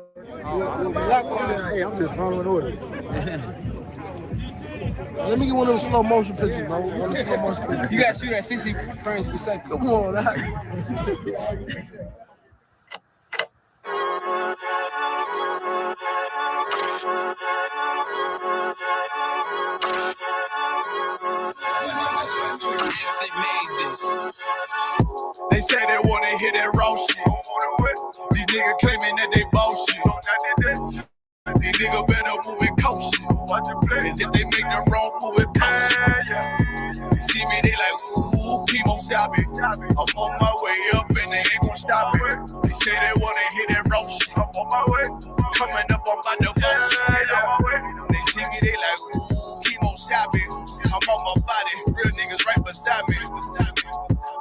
Hey, I'm just following orders. Let me get one of those slow motion pictures, bro. One of the slow motion pictures. You gotta shoot at 60 frames per second. Come on, that. They say they wanna hear that raw shit. These niggas claiming that they bullshit. These niggas better move it cautious. As if they make the wrong move it cautious. You see me, they like, ooh, keep on shopping. I'm on my way up and they ain't gon' stop it. They say they wanna hear that raw shit. Coming up on my bullshit. They see me, they like, ooh, keep on shopping. I'm on my body, real niggas right beside me.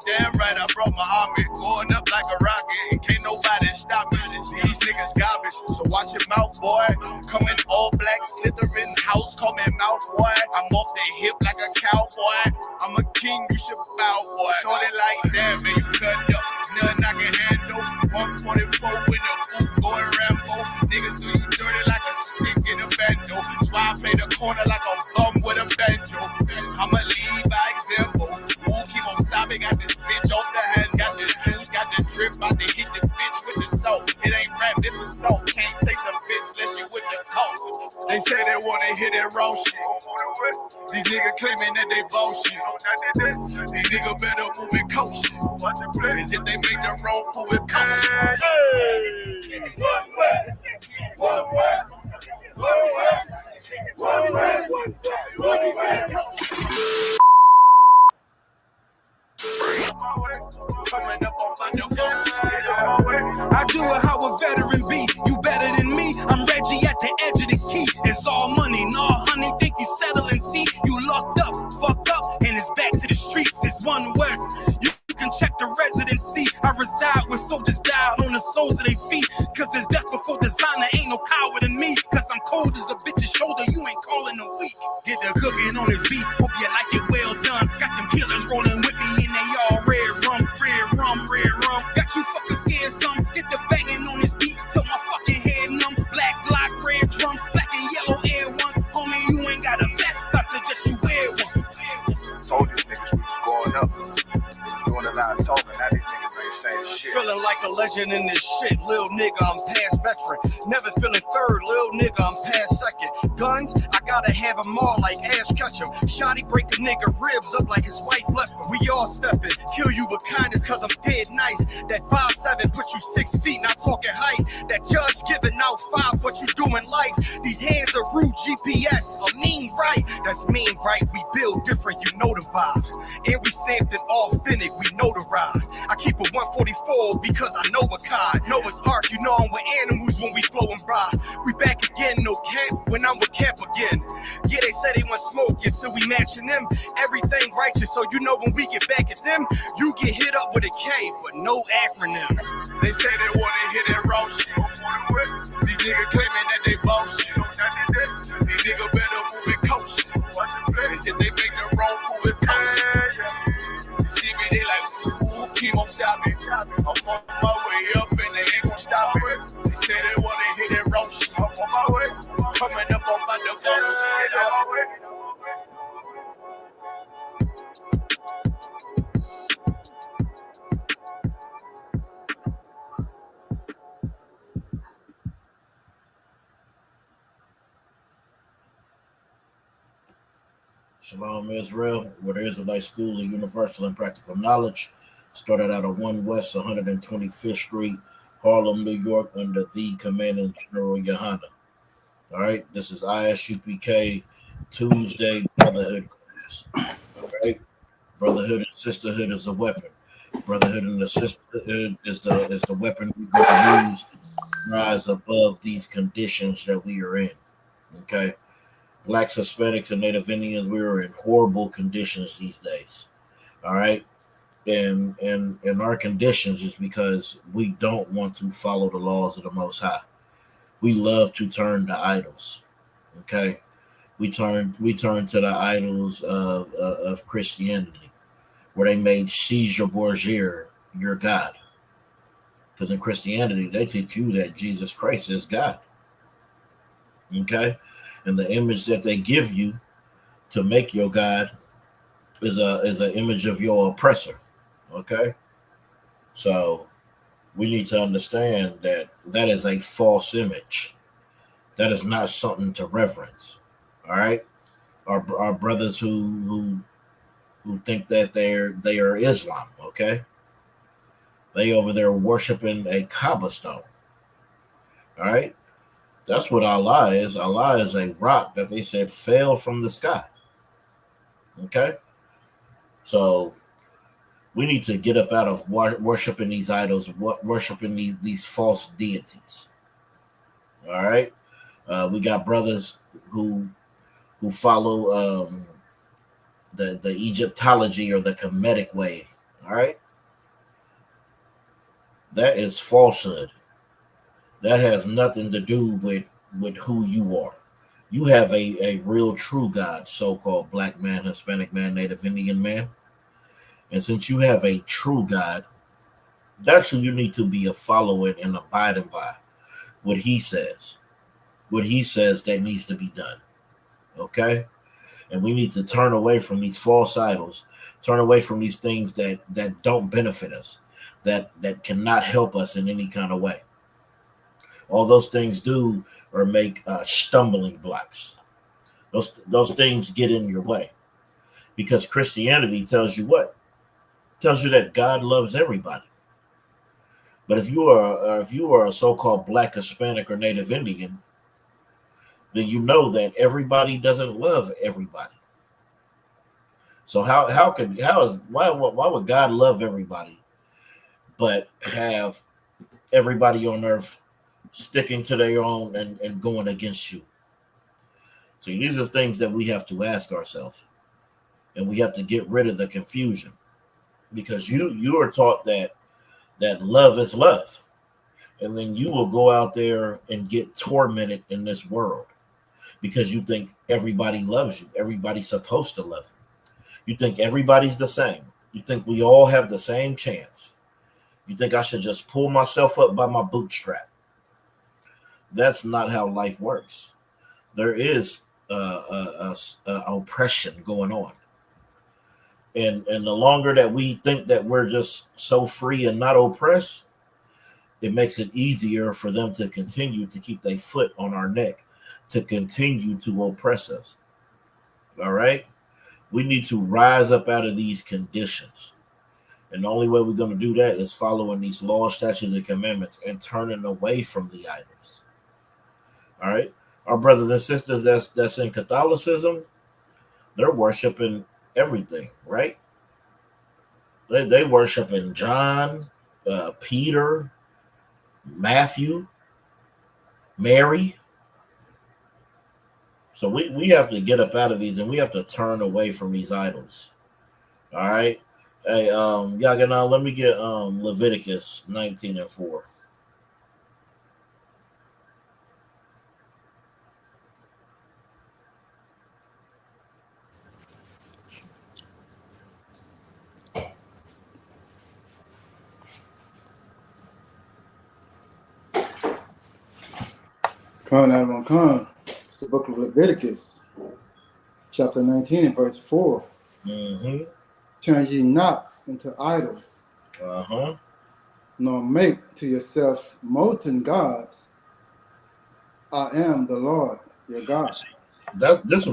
Damn right, I brought my army, going up like a rocket. Can't nobody stop me. These niggas garbage, so watch your mouth, boy. Coming all black, slithering house, call me mouth, boy. I'm off the hip like a cowboy. I'm a king, you should bow, boy. Shorty like that, man, you cut up. Nothing I can handle. 144 in the booth, going Rambo. Niggas do you dirty like a stick in a bando. That's why I play the corner like a bum with a banjo. I'ma lead by example. Ooh, keep on sobbing, got this bitch off the hand, got this juice, got the drip, about to hit the bitch with the salt. It ain't rap, this is salt. Can't taste a bitch unless you with the coke. They say they wanna hear that raw shit. These niggas claiming that they bullshit. These niggas better move it cautious. As if they make the wrong move it cautious. Hey! Coming up on my I do it how a veteran be. You better than me. I'm Reggie at the edge of the key. It's all money, no honey. Think you settling? See, you locked up, fucked up, and it's back to the streets. It's one west. You can check the residency. I reside with soldiers died on the soles of their feet. Cause there's death before designer. Ain't no coward in me. Cause I'm cold as a bitch's shoulder. You ain't calling a week. Get the cooking on his beat. Hope you like it well done. Got them killers rolling with me and they all red rum, red rum, red rum. Got you fucking scared some. Get the banging on his beat till my fucking head numb. Black block, red drum, black and yellow air ones. Homie, you ain't got a vest. I suggest you wear one. Told these niggas we was going up. Doing a lot of talking, now these niggas ain't saying shit. Feeling like a legend in this shit, lil nigga, I'm past veteran. Never feeling third, lil nigga, I'm past second. Guns, I gotta have them all like Ash Ketchum. Shotty break a nigga ribs up like his wife left him. We all stepping, kill you with kindness cause I'm dead nice. That 5'7" put you 6 feet, not talking height. That judge giving out 5, what you doing life. These hands are rude GPS, a mean right. That's mean right, we build different, you know the vibes. And we something authentic, we notarized. I keep a 144 because I know a kind. Noah's Ark, you know I'm with animals when we flowing by. We back again, no cap, when I'm with Cap again. Yeah, they said they want smoke until we matching them. Everything righteous, so you know when we get back at them, you get hit up with a K, but no acronym. They say they wanna hear that raw shit. These niggas claiming that they bullshit. These niggas better move it cautious. As if they make the wrong move it cautious. See me, they like, ooh, keep on shopping. I'm on my way up and they ain't gon' stop it. They say they wanna hear that raw shit. Coming up on my devotion. Shalom Israel, where the Israelite School of Universal and Practical Knowledge started out at 1 West 125th Street, Harlem, New York, under the Commanding General Yohana. All right, this is ISUPK Tuesday Brotherhood class. All right, Brotherhood and sisterhood is a weapon. Brotherhood and the sisterhood is the weapon we're going to use to rise above these conditions that we are in. Okay. Blacks, Hispanics, and Native Indians, we are in horrible conditions these days. All right. And our conditions is because we don't want to follow the laws of the Most High. We love to turn to idols. Okay. We turn to the idols of Christianity, where they made Caesar Borgia your God. Because in Christianity, they teach you that Jesus Christ is God. Okay? And the image that they give you to make your God is an image of your oppressor. Okay? So we need to understand that that is a false image. That is not something to reverence. All right? Our brothers who think that they are Islam, okay? They over there worshiping a Kaaba stone. All right? That's what Allah is. Allah is a rock that they said fell from the sky. Okay? So we need to get up out of worshiping these idols, worshiping these false deities. All right? We got brothers who follow the Egyptology or the Kemetic way. All right? That is falsehood. That has nothing to do with who you are. You have a real true God, so-called black man, Hispanic man, Native Indian man. And since you have a true God, that's who you need to be a following and abiding by. What he says. What he says that needs to be done. Okay? And we need to turn away from these false idols, turn away from these things that don't benefit us, that cannot help us in any kind of way. All those things do or make stumbling blocks. Those things get in your way, because Christianity tells you what? Tells you that God loves everybody. But if you are a so-called black, Hispanic, or Native Indian, then you know that everybody doesn't love everybody. So why would God love everybody, but have everybody on earth sticking to their own and going against you? So these are things that we have to ask ourselves, and we have to get rid of the confusion, because you are taught that love is love, and then you will go out there and get tormented in this world because you think everybody loves you, everybody's supposed to love you, you think everybody's the same, you think we all have the same chance, you think I should just pull myself up by my bootstrap. That's not how life works. There is oppression going on. And the longer that we think that we're just so free and not oppressed, it makes it easier for them to continue to keep their foot on our neck, to continue to oppress us. All right? We need to rise up out of these conditions. And the only way we're going to do that is following these laws, statutes, and commandments and turning away from the idols. All right? Our brothers and sisters that's in Catholicism, they're worshiping everything, right? They worshiping John, Peter, Matthew, Mary. So we have to get up out of these, and we have to turn away from these idols. All right. Hey, Yagana, let me get Leviticus 19:4. It's the book of Leviticus, chapter 19 and verse 4. Mm-hmm. Turn ye not into idols, nor make to yourself molten gods. I am the Lord your God. This is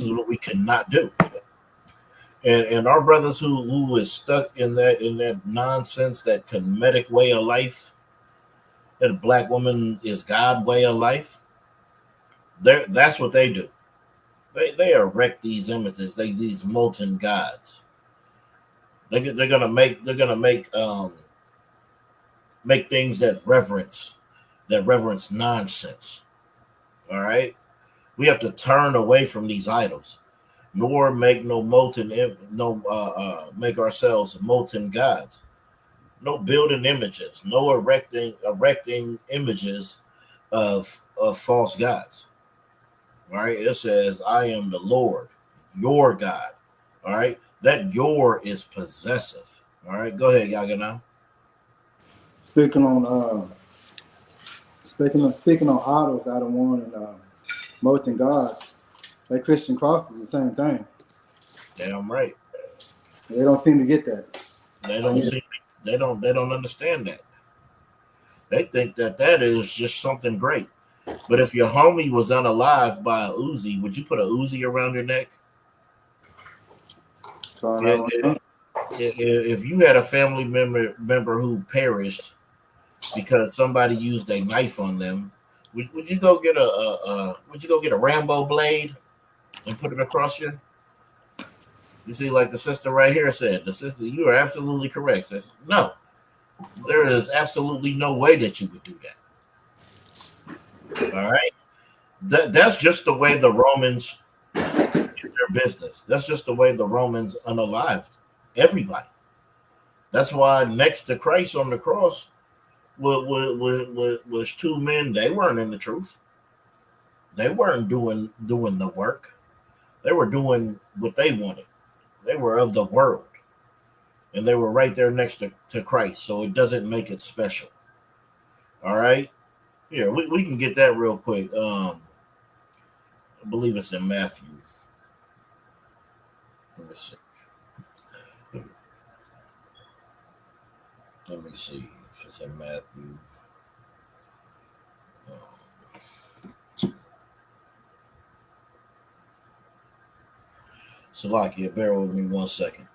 what we cannot do. And our brothers who is stuck in that nonsense, that Kemetic way of life, that a black woman is God way of life, that's what they do. They erect these images, these molten gods. They're gonna make things that reverence nonsense. All right, we have to turn away from these idols, nor make make ourselves molten gods. No building images, no erecting images of false gods. All right, it says, I am the Lord, your God. All right, that your is possessive. All right, go ahead, Yaga now. Speaking on speaking on idols out of one and molten gods, that Christian cross is the same thing. Damn right. They don't seem to get that. They don't understand that. They think that is just something great. But if your homie was unalive by a Uzi, would you put a Uzi around your neck? If you had a family member who perished because somebody used a knife on them, would you go get a Rambo blade and put it across you? You see, like the sister right here said, the sister, you are absolutely correct. Says no, there is absolutely no way that you would do that. All right, that's just the way the Romans did their business. That's just the way the Romans unalived everybody. That's why next to Christ on the cross was two men. They weren't in the truth. They weren't doing the work. They were doing what they wanted. They were of the world. And they were right there next to Christ. So it doesn't make it special. All right. Here, we can get that real quick. I believe it's in Matthew. Let me see. Let me see if it's in Matthew. Salakia, bear with me 1 second.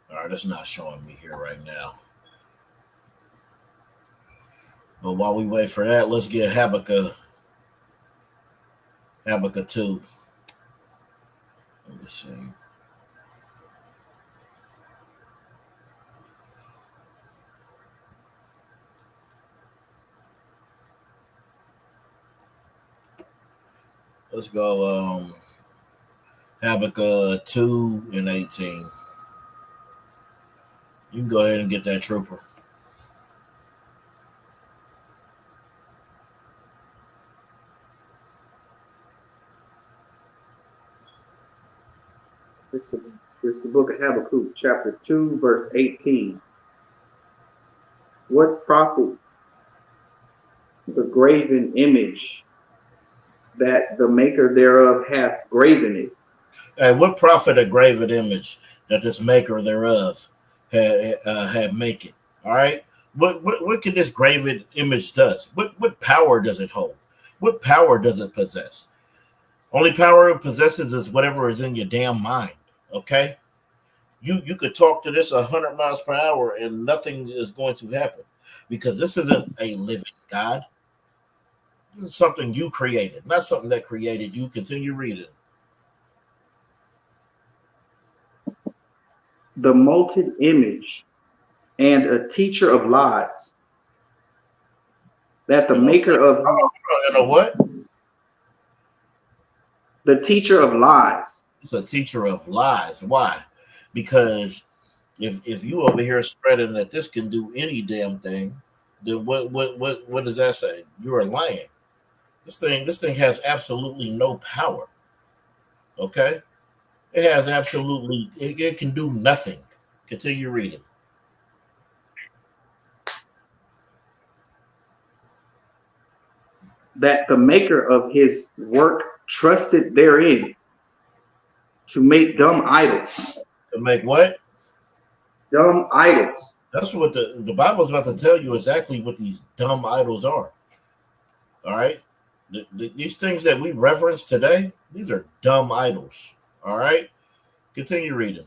All right, it's not showing me here right now. But while we wait for that, let's get Habakkuk 2. Let me see. Let's go Habakkuk 2 and 18. You can go ahead and get that, trooper. It's the book of Habakkuk, chapter 2, verse 18. What profit the graven image that the maker thereof hath graven it? Hey, what profit a graven image that this maker thereof had make it? All right. What can this graven image does? What power does it hold? What power does it possess? Only power it possesses is whatever is in your damn mind. Okay. You could talk to this 100 miles per hour and nothing is going to happen because this isn't a living God. This is something you created, not something that created you. Continue reading. The molten image and a teacher of lies. That the maker of what? The teacher of lies. It's a teacher of lies. Why? Because if you over here spreading that this can do any damn thing, then what does that say? You are lying. This thing has absolutely no power. Okay? It has absolutely it can do nothing. Continue reading. That the maker of his work trusted therein to make dumb idols. To make what? Dumb idols. That's what the Bible's about to tell you exactly what these dumb idols are. All right? These things that we reverence today, these are dumb idols. All right? Continue reading.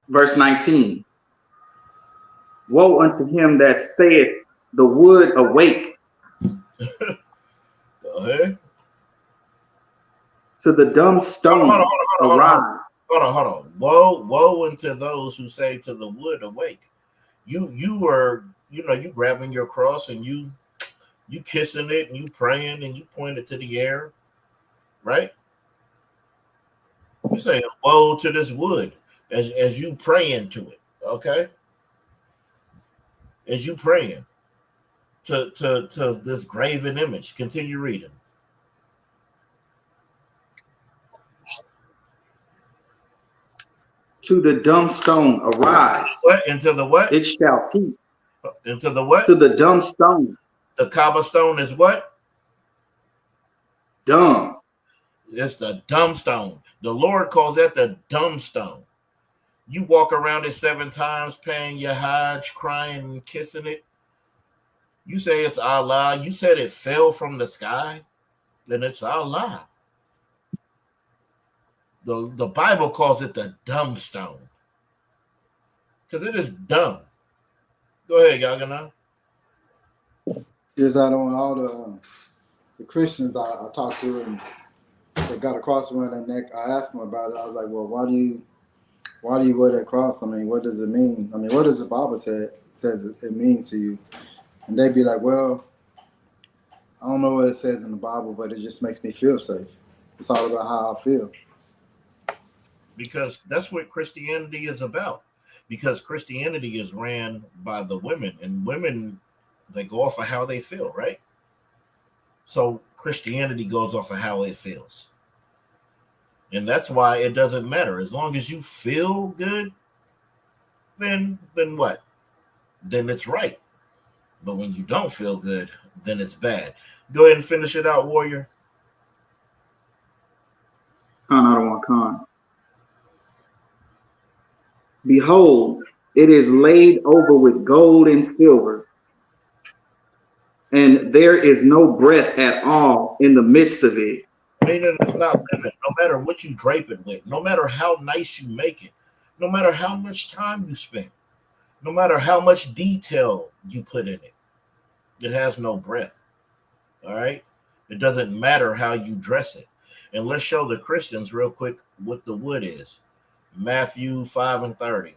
Verse 19. Woe unto him that saith, the wood awake. Go ahead. To the dumb stone arise. Hold on. Woe unto those who say to the wood awake. You are, you grabbing your cross and you kissing it and you praying and you point it to the air right? You say, woe to this wood as you pray into it, okay? As you praying to this graven image. Continue reading. To the dumb stone arise. What? Into the what? It shall teach. Into the what? To the dumb stone. The cobblestone is what? Dumb. It's the dumb stone. The Lord calls that the dumb stone. You walk around it 7 times, paying your Hajj, crying and kissing it. You say it's Allah. You said it fell from the sky. Then it's Allah. The Bible calls it the dumb stone. Because it is dumb. Go ahead, Yagana. Yes, I don't. All the Christians I talked to, and they got a cross around their neck. I asked them about it. I was like, well, why do you wear that cross? I mean, what does it mean? I mean, what does the Bible says it means to you? And they'd be like, well, I don't know what it says in the Bible, but it just makes me feel safe. It's all about how I feel. Because that's what Christianity is about. Because Christianity is ran by the women, and women, they go off of how they feel, right? So Christianity goes off of how it feels. And that's why it doesn't matter. As long as you feel good, then what? Then it's right. But when you don't feel good, then it's bad. Go ahead and finish it out, Warrior. Con. Behold, it is laid over with gold and silver, and there is no breath at all in the midst of it. Meaning it's not living, no matter what you drape it with, no matter how nice you make it, no matter how much time you spend, no matter how much detail you put in it, it has no breath. All right? It doesn't matter how you dress it. And let's show the Christians real quick what the wood is. Matthew 5:30.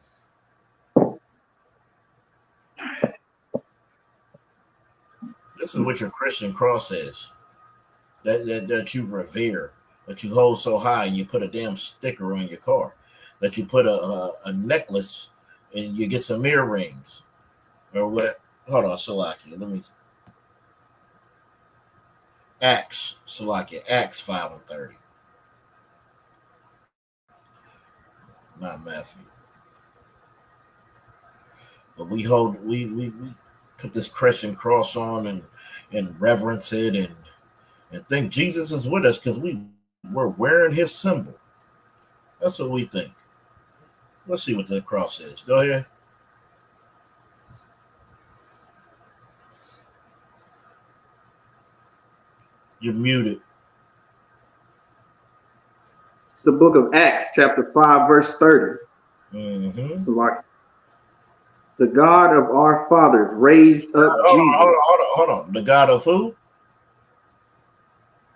This is what your Christian cross is. That you revere, that you hold so high, and you put a damn sticker on your car, that you put a necklace and you get some earrings or what. Hold on, Salakia. Let me. Acts 5:30. Not Matthew. But we put this Christian cross on and reverence it and think Jesus is with us because we're wearing his symbol. That's what we think. Let's see what the cross is. Go ahead. You're muted. It's the book of Acts, chapter 5, verse 30. Mm-hmm. So like, the God of our fathers raised up Jesus. Hold on. The God of who?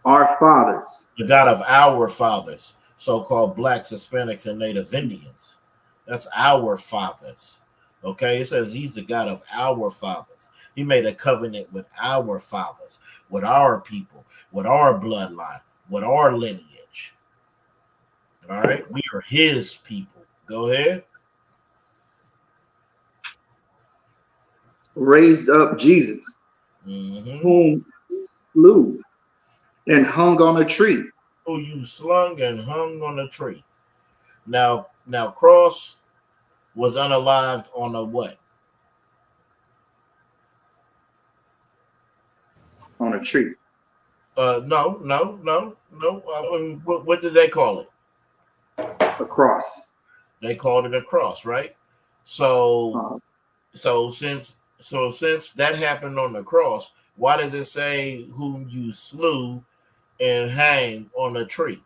Our fathers. The God of our fathers, so-called blacks, Hispanics, and Native Indians. That's our fathers. Okay? It says he's the God of our fathers. He made a covenant with our fathers, with our people, with our bloodline, with our lineage. All right? We are his people. Go ahead. Raised up Jesus, whom slew and hung on a tree. Who you slung and hung on a tree. Now cross was unalived on a what? On a tree. No. What did they call it? A cross. They called it a cross, right? So since that happened on the cross, why does it say whom you slew and hang on a tree?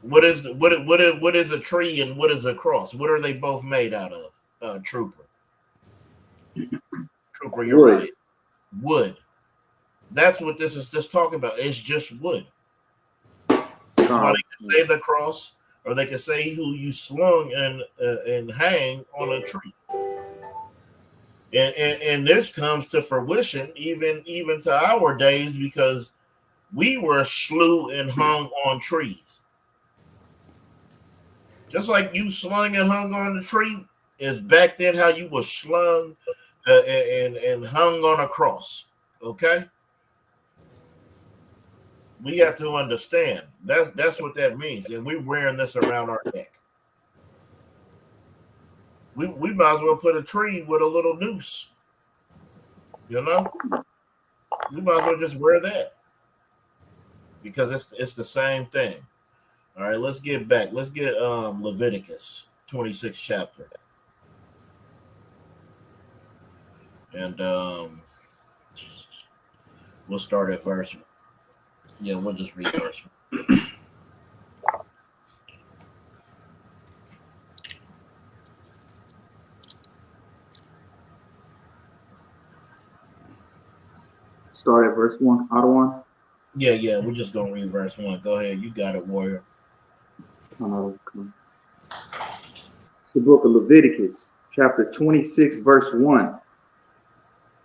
What is a tree and what is a cross? What are they both made out of? Trooper, you're right. Wood. That's what this is just talking about. It's just wood. That's why they can say the cross, or they can say who you slung and hang on a tree. And this comes to fruition even to our days, because we were slew and hung on trees. Just like you slung and hung on the tree, is back then how you were slung and hung on a cross. Okay, we have to understand that's what that means, and we're wearing this around our neck. We might as well put a tree with a little noose. You know, we might as well just wear that, because it's the same thing. All right, let's get back. Let's get Leviticus 26 chapter. And we'll start at verse. Yeah, we'll just read verse. Start at verse 1, out of 1. Yeah, we're just gonna read verse 1. Go ahead, you got it, warrior. Okay. The book of Leviticus, chapter 26, verse 1.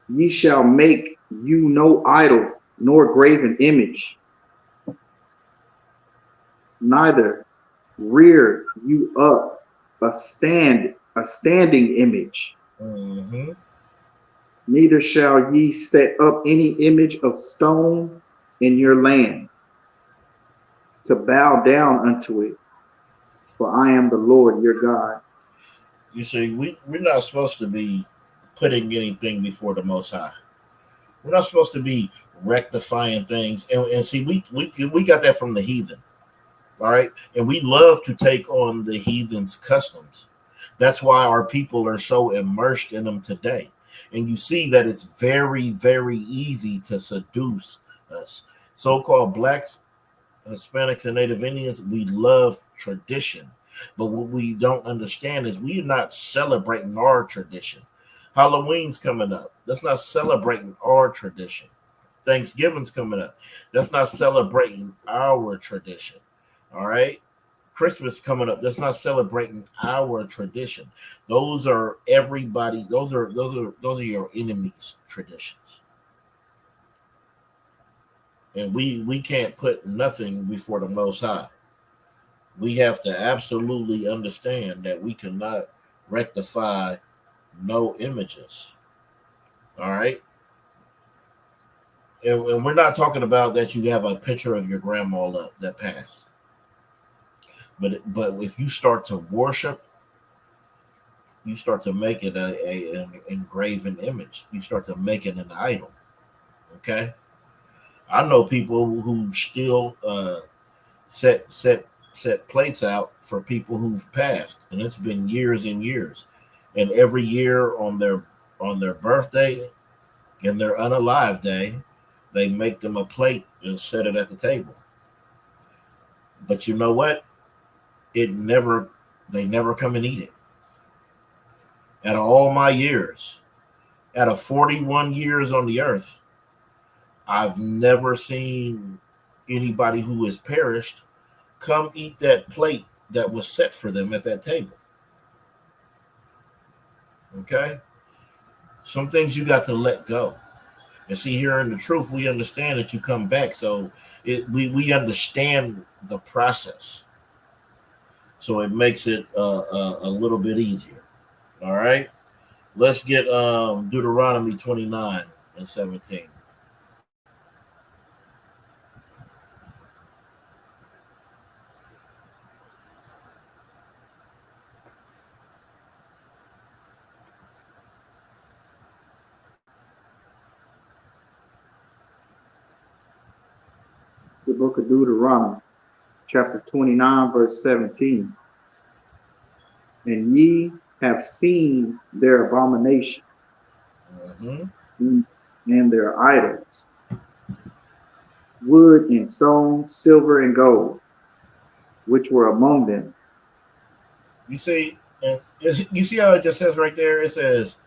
Ye shall make you no idol, nor graven image, neither rear you up a standing image. Mm-hmm. Neither shall ye set up any image of stone in your land, to bow down unto it, for I am the Lord your God. You see, we're not supposed to be putting anything before the Most High. We're not supposed to be rectifying things. And see, we got that from the heathen. All right. And we love to take on the heathen's customs. That's why our people are so immersed in them today. And you see that it's very, very easy to seduce us. So-called blacks, Hispanics, and Native Indians, we love tradition. But what we don't understand is we're not celebrating our tradition. Halloween's coming up. That's not celebrating our tradition. Thanksgiving's coming up. That's not celebrating our tradition. All right. Christmas coming up. That's not celebrating our tradition. Those are everybody. Those are your enemies' traditions. And we can't put nothing before the Most High. We have to absolutely understand that we cannot rectify no images. All right. And we're not talking about that you have a picture of your grandma up that passed. But if you start to worship, you start to make it an engraven image. You start to make it an idol. Okay. I know people who still set plates out for people who've passed, and it's been years and years. And every year on their birthday and their unalive day, they make them a plate and set it at the table. But you know what? They never come and eat it. Out of all my years, out of 41 years on the earth, I've never seen anybody who has perished come eat that plate that was set for them at that table. Okay? Some things you got to let go. And see, here in the truth, we understand that you come back. So we understand the process. So it makes it a little bit easier. All right? Let's get Deuteronomy 29 and 17. The book of Deuteronomy, chapter 29, verse 17. And ye have seen their abominations and their idols, wood and stone, silver and gold, which were among them. You see how it just says right there? It says,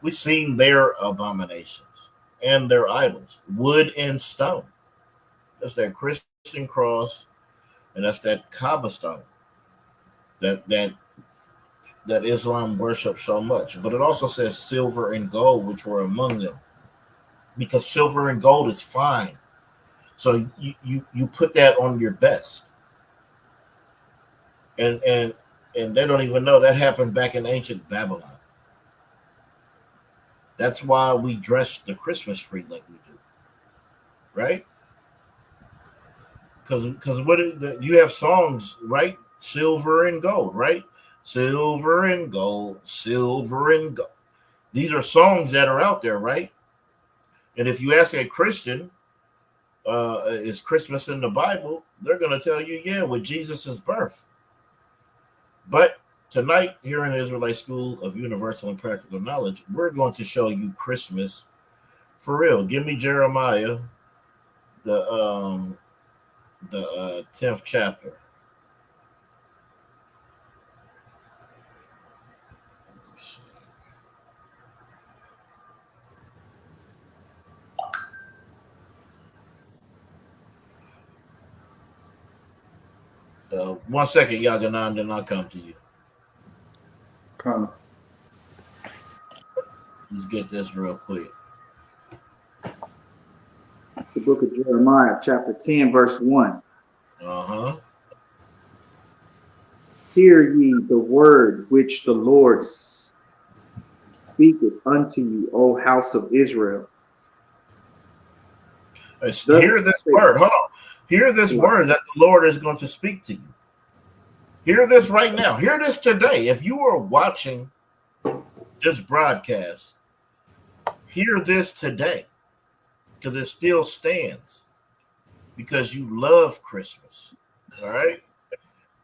we've seen their abominations and their idols, wood and stone. That's that Christian cross, and that's that cobblestone. That that Islam worships so much. But it also says silver and gold, which were among them, because silver and gold is fine. So you put that on your best, and they don't even know that happened back in ancient Babylon. That's why we dress the Christmas tree like we do, right? Because you have songs, right? Silver and gold, right? Silver and gold, silver and gold. These are songs that are out there, right? And if you ask a Christian, is Christmas in the Bible? They're going to tell you, yeah, with Jesus' birth. But tonight, here in the Israelite School of Universal and Practical Knowledge, we're going to show you Christmas for real. Give me Jeremiah, the 10th chapter. One second, Yaganan, then I'll come to you. Come. Let's get this real quick. The book of Jeremiah, chapter 10, verse 1. Uh-huh. Hear ye the word which the Lord speaketh unto you, O house of Israel. Hear this word. Hold on. Hear this word that the Lord is going to speak to you. Hear this right now. Hear this today. If you are watching this broadcast, hear this today, because it still stands, because you love Christmas. All right?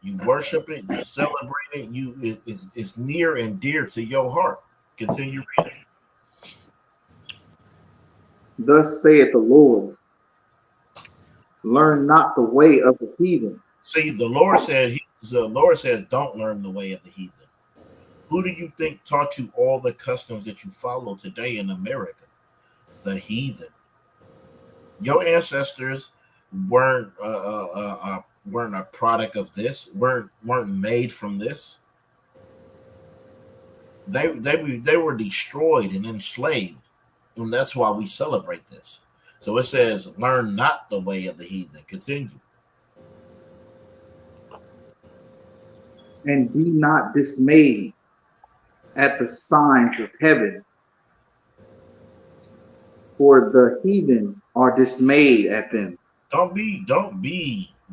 You worship it, you celebrate it, it's near and dear to your heart. Continue reading. Thus saith the Lord, learn not the way of the heathen. See, the Lord says, don't learn the way of the heathen. Who do you think taught you all the customs that you follow today in America? The heathen. Your ancestors weren't a product of this, weren't made from this. They were destroyed and enslaved, and that's why we celebrate this. So it says, learn not the way of the heathen. Continue. And be not dismayed at the signs of heaven, for the heathen are dismayed at them. Don't be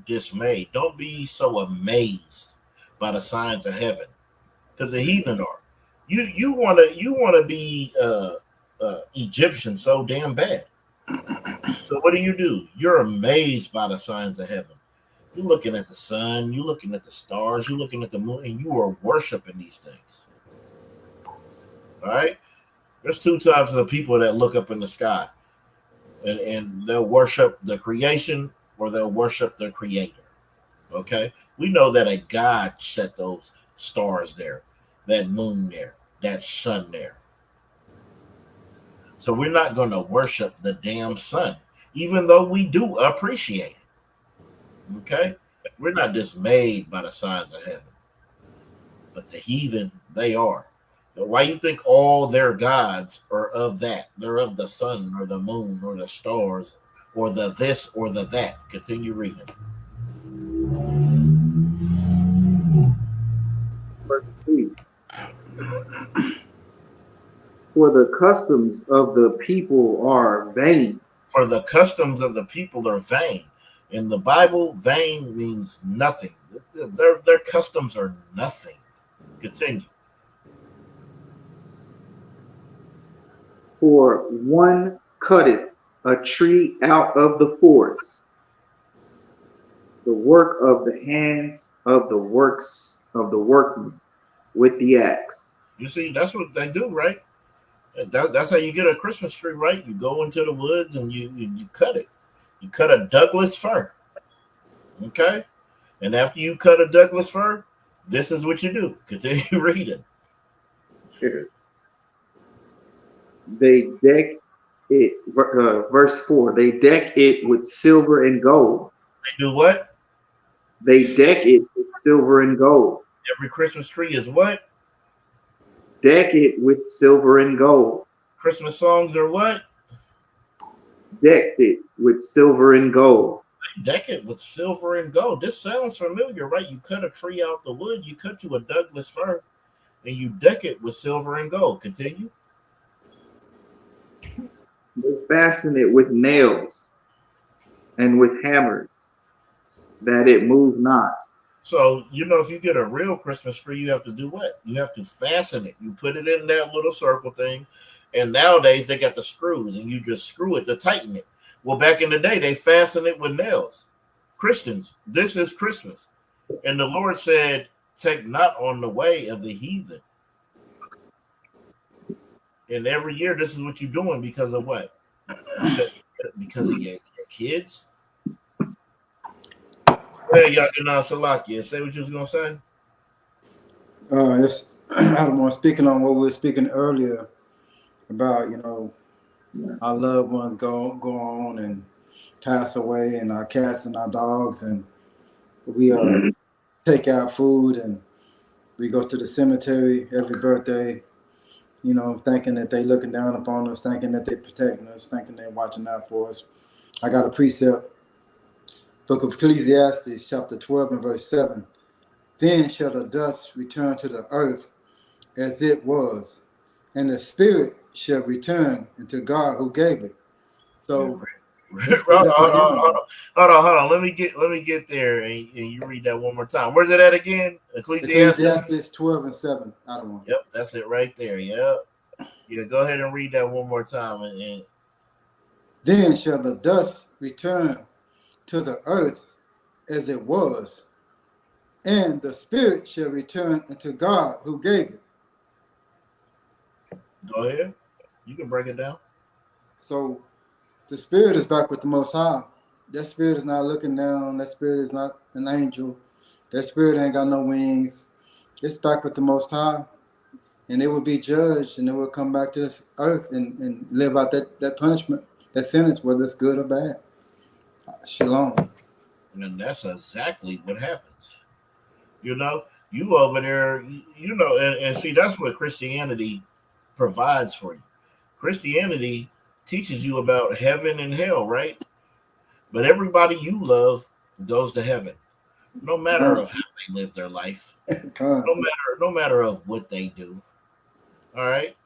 dismayed. Don't be so amazed by the signs of heaven, because the heathen are. You want to be Egyptian so damn bad. So what do? You're amazed by the signs of heaven. You're looking at the sun, you're looking at the stars, you're looking at the moon, and you are worshiping these things. All right? There's two types of people that look up in the sky, and they'll worship the creation or they'll worship the creator. Okay? We know that a God set those stars there, that moon there, that sun there. So we're not going to worship the damn sun, even though we do appreciate it. Okay? We're not dismayed by the signs of heaven. But the heathen, they are. But why you think all their gods are of that? They're of the sun or the moon or the stars or the this or the that. Continue reading. Verse 3. For the customs of the people are vain. For the customs of the people are vain. In the Bible, vain means nothing. Their customs are nothing. Continue. For one cutteth a tree out of the forest, the work of the hands of the works of the workman with the axe. You see, that's what they do, right? That's how you get a Christmas tree, right? You go into the woods and you cut it. You cut a Douglas fir. Okay? And after you cut a Douglas fir, this is what you do. Continue reading. They deck it, verse 4, they deck it with silver and gold. They do what? They deck it with silver and gold. Every Christmas tree is what? Deck it with silver and gold. Christmas songs are what? Decked it with silver and gold. Deck it with silver and gold. This sounds familiar, right? You cut a tree out the wood, you cut you a Douglas fir, and you deck it with silver and gold. Continue. They fasten it with nails and with hammers, that it move not. So, you know, if you get a real Christmas tree, you have to do what? You have to fasten it. You put it in that little circle thing. And nowadays they got the screws and you just screw it to tighten it. Well, back in the day, they fastened it with nails. Christians, this is Christmas. And the Lord said, take not on the way of the heathen. And every year, this is what you're doing because of what? Because of your kids? Hey, Yakinan Salakia, say what you was going to say. Yes, Adam, speaking on what we were speaking earlier about, you know, our loved ones go on and pass away, and our cats and our dogs, and we take out food and we go to the cemetery every birthday, you know, thinking that they looking down upon us, thinking that they protecting us, thinking they're watching out for us. I got a precept, Book of Ecclesiastes, chapter 12 and verse 7. Then shall the dust return to the earth as it was, and the spirit shall return into God who gave it. So hold on. Let me get there and you read that one more time. Where's it at again? Ecclesiastes 12 and 7. I don't know. Yep, that's it right there. Yep. Yeah, go ahead and read that one more time. And then shall the dust return to the earth as it was, and the spirit shall return unto God who gave it. Go ahead. You can break it down. So the spirit is back with the Most High. That spirit is not looking down. That spirit is not an angel. That spirit ain't got no wings. It's back with the Most High. And it will be judged, and it will come back to this earth and live out that punishment, that sentence, whether it's good or bad. Shalom. And that's exactly what happens. You know, you over there, you know, and see, that's what Christianity provides for you. Christianity teaches you about heaven and hell, right? But everybody you love goes to heaven, no matter of how they live their life, no matter of what they do. All right,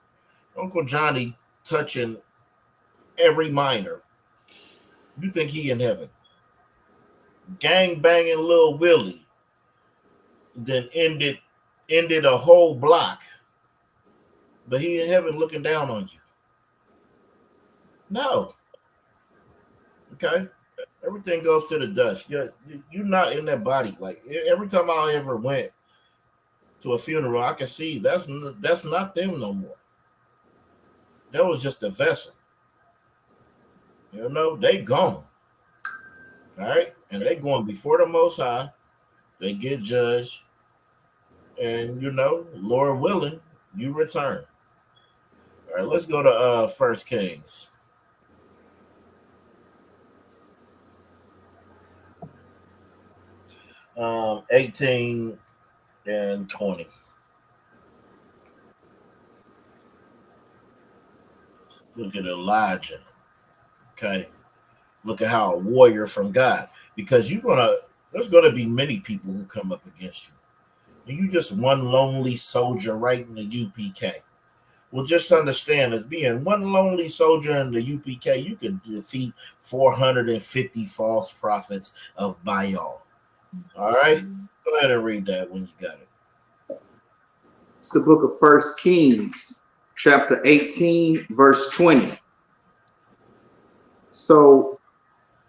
Uncle Johnny touching every minor. You think he in heaven? Gang banging Lil Willie, then ended a whole block, but he in heaven looking down on you. No. Okay. Everything goes to the dust. You're not in that body. Like every time I ever went to a funeral, I could see that's not them no more. That was just a vessel. You know, they gone. All right. And they going before the Most High. They get judged. And, you know, Lord willing, you return. All right, let's go to 1 Kings. Um, 18 and 20. Look at Elijah. Okay. Look at how a warrior from God. Because there's gonna be many people who come up against you. And you just one lonely soldier right in the UPK. Well, just understand, as being one lonely soldier in the UPK, you can defeat 450 false prophets of Baal. All right? Go ahead and read that when you got it. It's the book of 1 Kings, chapter 18, verse 20. So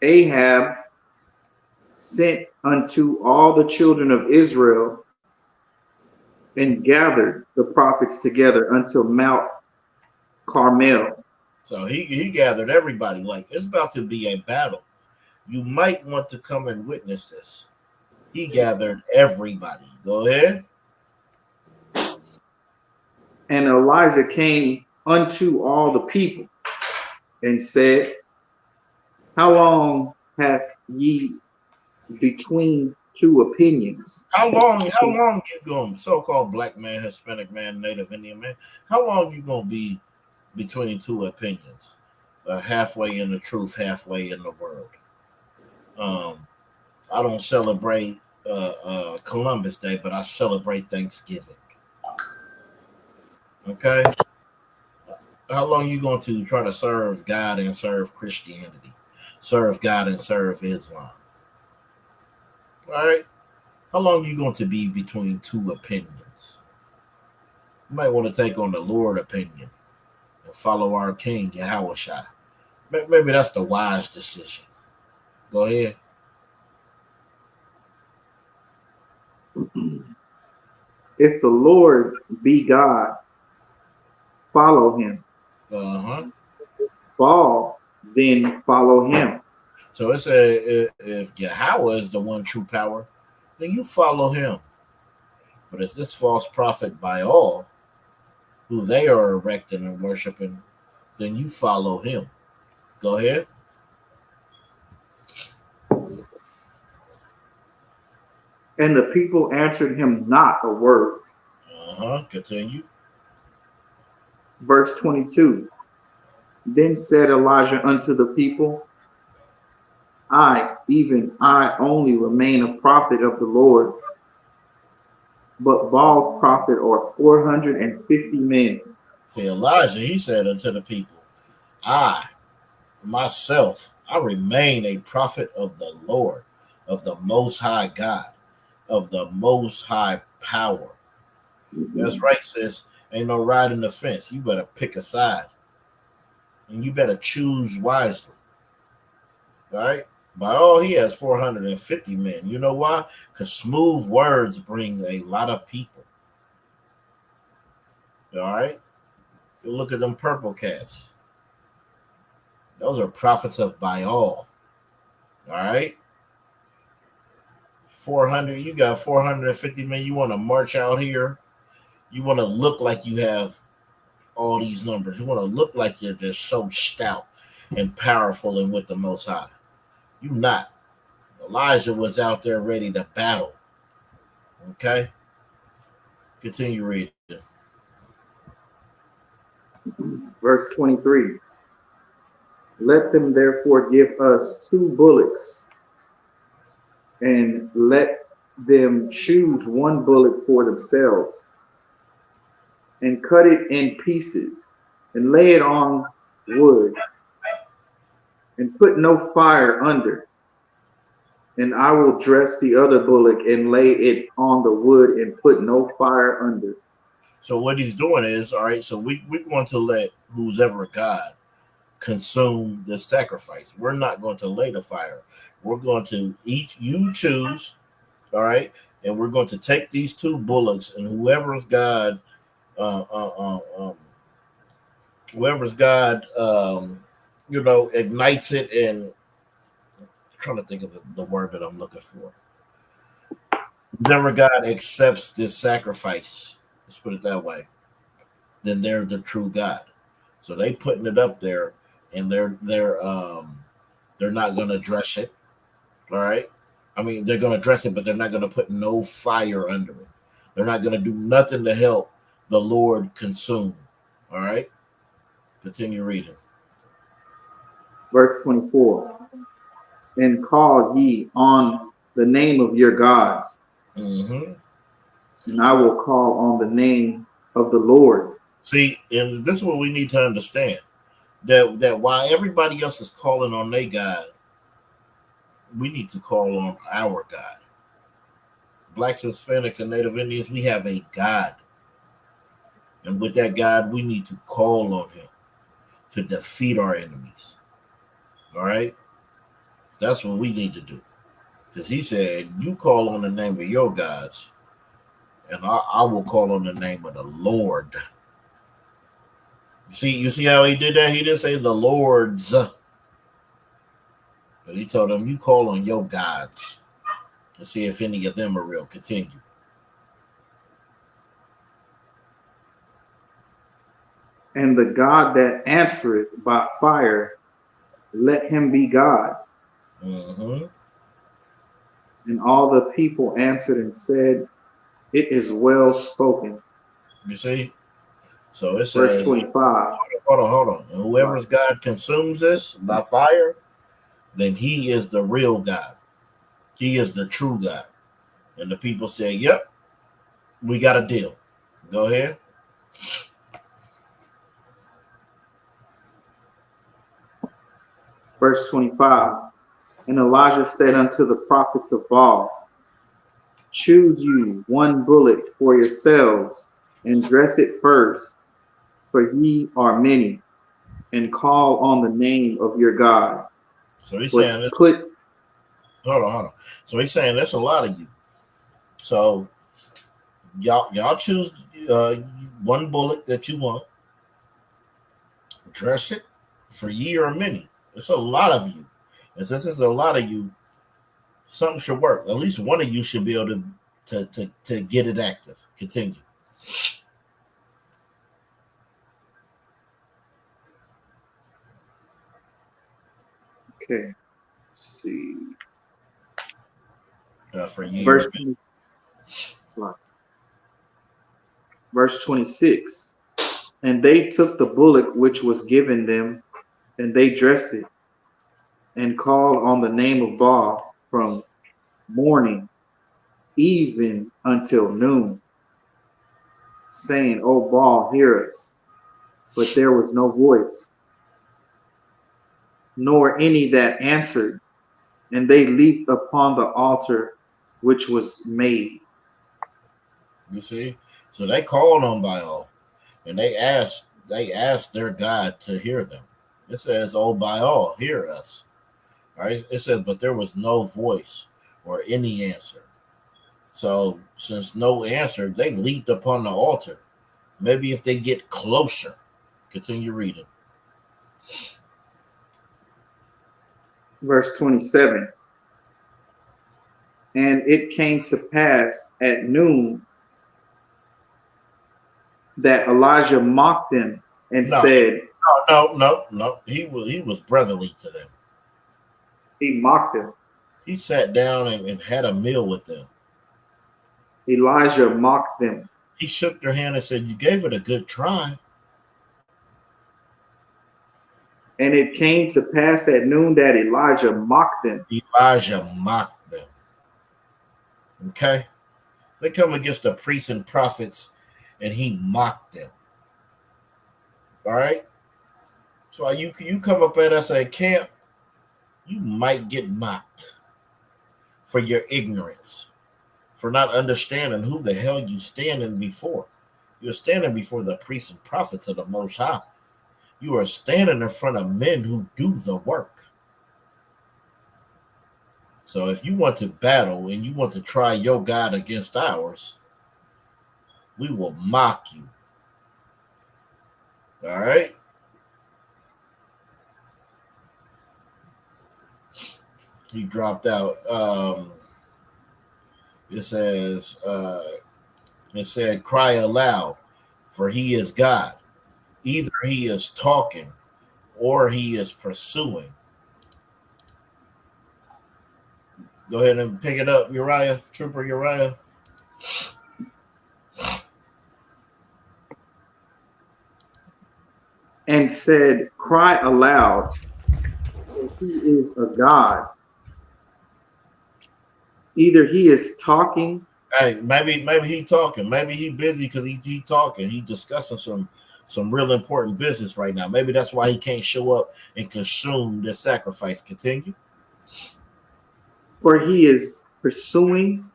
Ahab sent unto all the children of Israel and gathered the prophets together until Mount Carmel. So he gathered everybody. Like, it's about to be a battle. You might want to come and witness this. He gathered everybody. Go ahead. And Elijah came unto all the people and said, how long hath ye between two opinions. How long you going, so-called black man, Hispanic man, Native Indian man, how long you gonna be between two opinions? Halfway in the truth, halfway in the world. I don't celebrate Columbus Day, but I celebrate Thanksgiving. Okay? How long you going to try to serve God and serve Christianity? Serve God and serve Islam? All right? How long you going to be between two opinions? You might want to take on the Lord opinion and follow our King, Yahweh Shai. Maybe that's the wise decision. Go ahead. If the Lord be God, follow him. Uh-huh. Baal, then follow him. So it said if Yahweh is the one true power, then you follow him. But if this false prophet Baal, who they are erecting and worshiping, then you follow him. Go ahead. And the people answered him not a word. Continue. Verse 22. Then said Elijah unto the people, I, even I only remain a prophet of the Lord, but Baal's prophet are 450 men. See, Elijah, he said unto the people, I, myself, I remain a prophet of the Lord, of the Most High God, of the Most High power. That's right, sis. Ain't no riding the fence. You better pick a side. And you better choose wisely. Right? By all, he has 450 men. You know why? Because smooth words bring a lot of people. All right? You look at them purple cats. Those are prophets of Baal. All right? 400, you got 450 men. You want to march out here. You want to look like you have all these numbers. You want to look like you're just so stout and powerful and with the Most High. You not. Elijah was out there ready to battle. Okay? Continue reading. Verse 23. Let them therefore give us 2 bullocks, and let them choose 1 bullock for themselves, and cut it in pieces, and lay it on wood, and put no fire under. And I will dress the other bullock and lay it on the wood and put no fire under. So what he's doing is, all right, so we're going to let who's ever God consume this sacrifice. We're not going to lay the fire. We're going to you choose, all right, and we're going to take these 2 bullocks, and whoever's God, ignites it, and I'm trying to think of the word that I'm looking for. Whoever God accepts this sacrifice, let's put it that way, then they're the true God. So they putting it up there, and they're not going to dress it. All right. I mean, they're going to dress it, but they're not going to put no fire under it. They're not going to do nothing to help the Lord consume. All right. Continue reading. Verse 24. And call ye on the name of your gods, and I will call on the name of the Lord. See, and this is what we need to understand. That while everybody else is calling on their God, we need to call on our God. Blacks, Hispanics, and Native Indians, we have a God. And with that God, we need to call on him to defeat our enemies. All right? That's what we need to do. Because he said, you call on the name of your gods, and I will call on the name of the Lord. You see how he did that? He didn't say the Lord's. But he told them, you call on your gods to see if any of them are real. Continue. And the God that answereth by fire, let him be God. And all the people answered and said, it is well spoken. You see? So it Verse says, 25. hold on. And whoever's God consumes this by fire, then he is the real God. He is the true God. And the people say, yep, we got a deal. Go ahead. Verse 25. And Elijah said unto the prophets of Baal, choose you one bullock for yourselves, and dress it first, for ye are many, and call on the name of your God. So he's But saying this. put Hold on. So he's saying there's a lot of you. So y'all choose one bullock that you want. Dress it for ye or many. It's a lot of you. And since there's a lot of you, something should work. At least one of you should be able to get it active. Continue. okay. Let's see. For ye Verse or many. Verse 26. And they took the bullock which was given them, and they dressed it, and called on the name of Baal from morning even until noon, saying, O Baal, hear us. But there was no voice, nor any that answered, and they leaped upon the altar which was made. You see? So they called on Baal, and they asked their God to hear them. It says, "Oh Baal, hear us." All right. It says, but there was no voice or any answer. So since no answer, they leaped upon the altar. Maybe if they get closer, continue reading. Verse 27. And it came to pass at noon that Elijah mocked them and said, No. He was brotherly to them. he mocked them. He sat down and had a meal with them. Elijah mocked them. He shook their hand and said, you gave it a good try. And it came to pass at noon that Elijah mocked them. Elijah mocked them. Okay? They come against the priests and prophets, and he mocked them. All right? So you come up at us at camp, you might get mocked for your ignorance, for not understanding who the hell you standing before. You're standing before the priests and prophets of the Most High. You are standing in front of men who do the work. So if you want to battle and you want to try your God against ours, we will mock you. All right? He dropped out. It said, cry aloud, for he is God. Either he is talking or he is pursuing. Go ahead and pick it up, Uriah, Trooper Uriah. And said, cry aloud, for he is a God. Either he is talking. Hey, maybe he talking. Maybe he busy because he talking. He discussing some real important business right now. Maybe that's why he can't show up and consume the sacrifice. Continue. Or he is pursuing.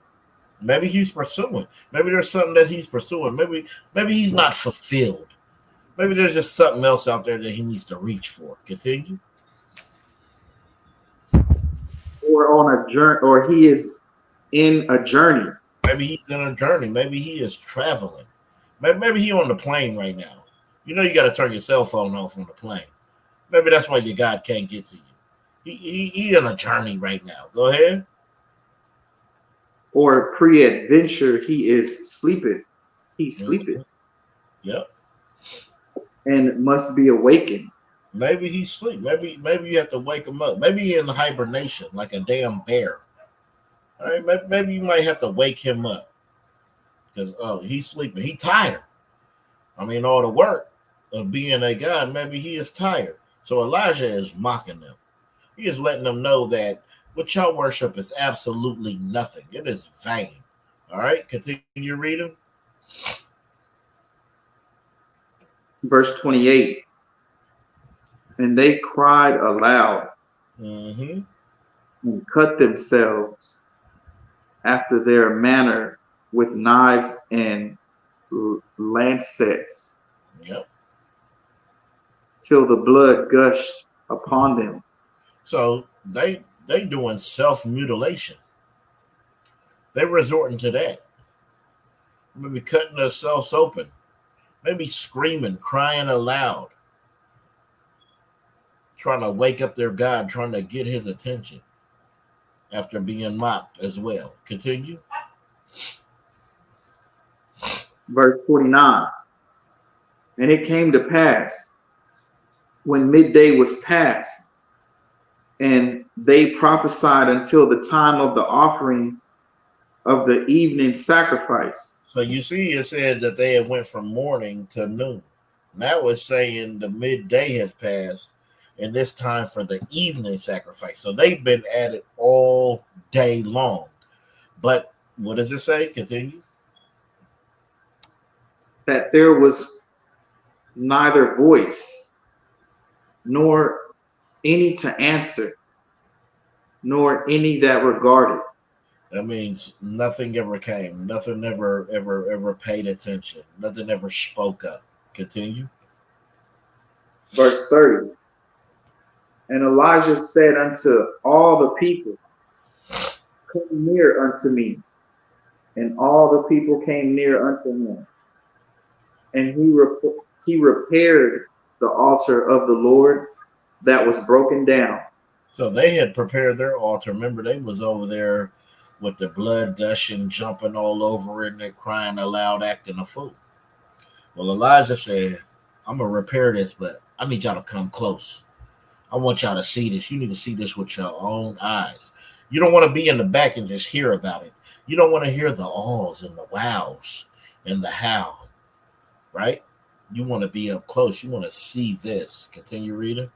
Maybe he's pursuing. Maybe there's something that he's pursuing. Maybe he's not fulfilled. Maybe there's just something else out there that he needs to reach for. Continue. Or on a journey, or he is in a journey. Maybe he's in a journey. Maybe he is traveling. Maybe he's on the plane right now. You know you got to turn your cell phone off on the plane. Maybe that's why your God can't get to you. He in a journey right now. Go ahead. Or pre-adventure, he is sleeping. He's sleeping. Yep. And must be awakened. Maybe he's asleep. Maybe you have to wake him up. Maybe he's in hibernation like a damn bear. All right, maybe you might have to wake him up because he's sleeping. He's tired. I mean, all the work of being a god, maybe he is tired. So Elijah is mocking them. He is letting them know that what y'all worship is absolutely nothing. It is vain. All right, continue reading. Verse 28. And they cried aloud Mm-hmm. and cut themselves after their manner with knives and lancets Yep. till the blood gushed upon them. So they doing self-mutilation. They resorting to that. Maybe cutting themselves open. Maybe screaming, crying aloud. Trying to wake up their God, trying to get his attention after being mocked as well. Continue. Verse 49. And it came to pass when midday was past, and they prophesied until the time of the offering of the evening sacrifice. So you see, it says that they had went from morning to noon. Now it's saying the midday had passed, and it's time for the evening sacrifice. So they've been at it all day long. But what does it say? Continue. That there was neither voice, nor any to answer, nor any that regarded. That means nothing ever came. Nothing ever paid attention. Nothing ever spoke up. Continue. Verse 30. And Elijah said unto all the people, come near unto me. And all the people came near unto him. And he repaired the altar of the Lord that was broken down. So they had prepared their altar. Remember, they was over there with the blood gushing, jumping all over it, and they're crying aloud, acting a fool. Well, Elijah said, I'm going to repair this, but I need y'all to come close. I want y'all to see this. You need to see this with your own eyes. You don't want to be in the back and just hear about it. You don't want to hear the ahs and the wows and the how, right? You want to be up close. You want to see this. Continue reading.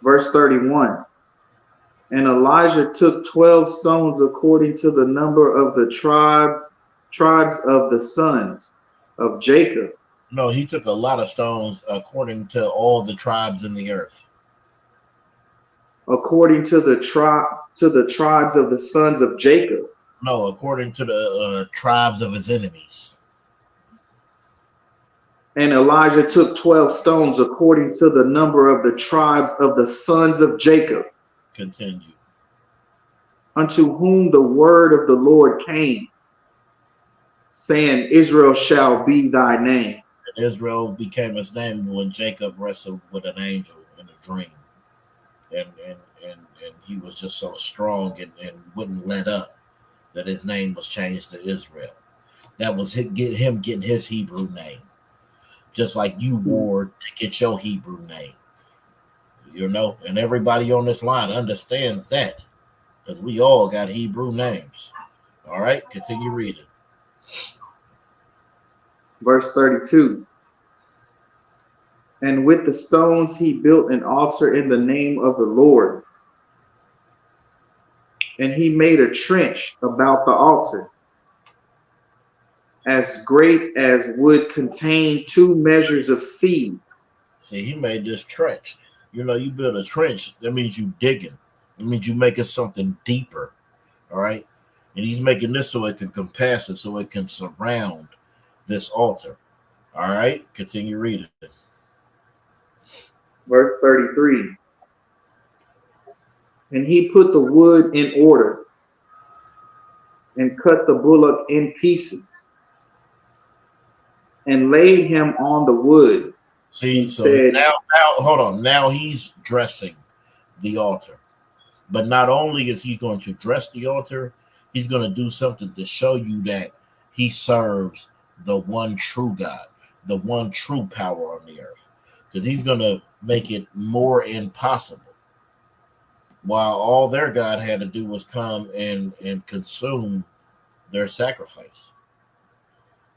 Verse 31. And Elijah took 12 stones according to the number of the tribes of the sons of Jacob. No, he took a lot of stones according to all the tribes in the earth. According to the tribes of the sons of Jacob. No, according to the tribes of his enemies. And Elijah took 12 stones according to the number of the tribes of the sons of Jacob. Continue. Unto whom the word of the Lord came, saying, Israel shall be thy name. And Israel became his name when Jacob wrestled with an angel in a dream. And he was just so strong and wouldn't let up that his name was changed to Israel. That was him getting his Hebrew name. Just like you warred to get your Hebrew name. You know, and everybody on this line understands that because we all got Hebrew names. All right, continue reading. Verse 32. And with the stones he built an altar in the name of the Lord. And he made a trench about the altar, as great as would contain 2 measures of seed. See, he made this trench. You know, you build a trench, that means you digging. It means you making something deeper. All right. And he's making this so it can compass it, so it can surround this altar. All right. Continue reading. Verse 33. And he put the wood in order and cut the bullock in pieces and laid him on the wood. See, so said, now hold on. Now he's dressing the altar. But not only is he going to dress the altar, he's going to do something to show you that he serves the one true God, the one true power on the earth. Because he's going to make it more impossible. While all their God had to do was come and consume their sacrifice.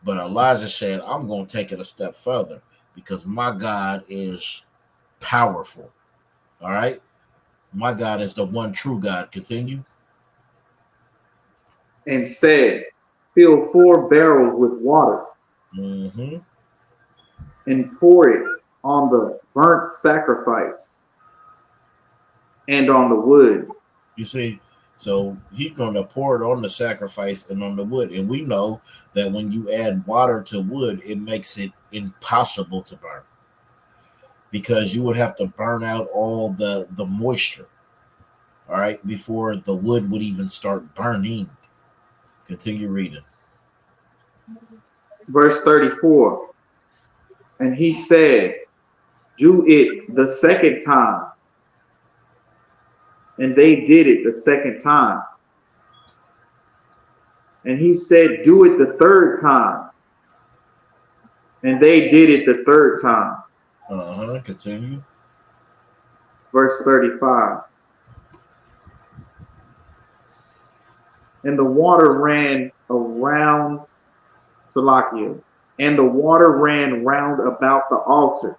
But Elijah said, I'm going to take it a step further because my God is powerful. All right. My God is the one true God. Continue. And said, fill 4 barrels with water Mm-hmm. and pour it on the burnt sacrifice and on the wood. You see, so he's going to pour it on the sacrifice and on the wood. And we know that when you add water to wood, it makes it impossible to burn because you would have to burn out all the moisture, all right, before the wood would even start burning. Continue reading. Verse 34. And he said, do it the second time. And they did it the second time. And he said, do it the third time. And they did it the third time. Continue. Verse 35. And the water ran around Salakia, and the water ran round about the altar.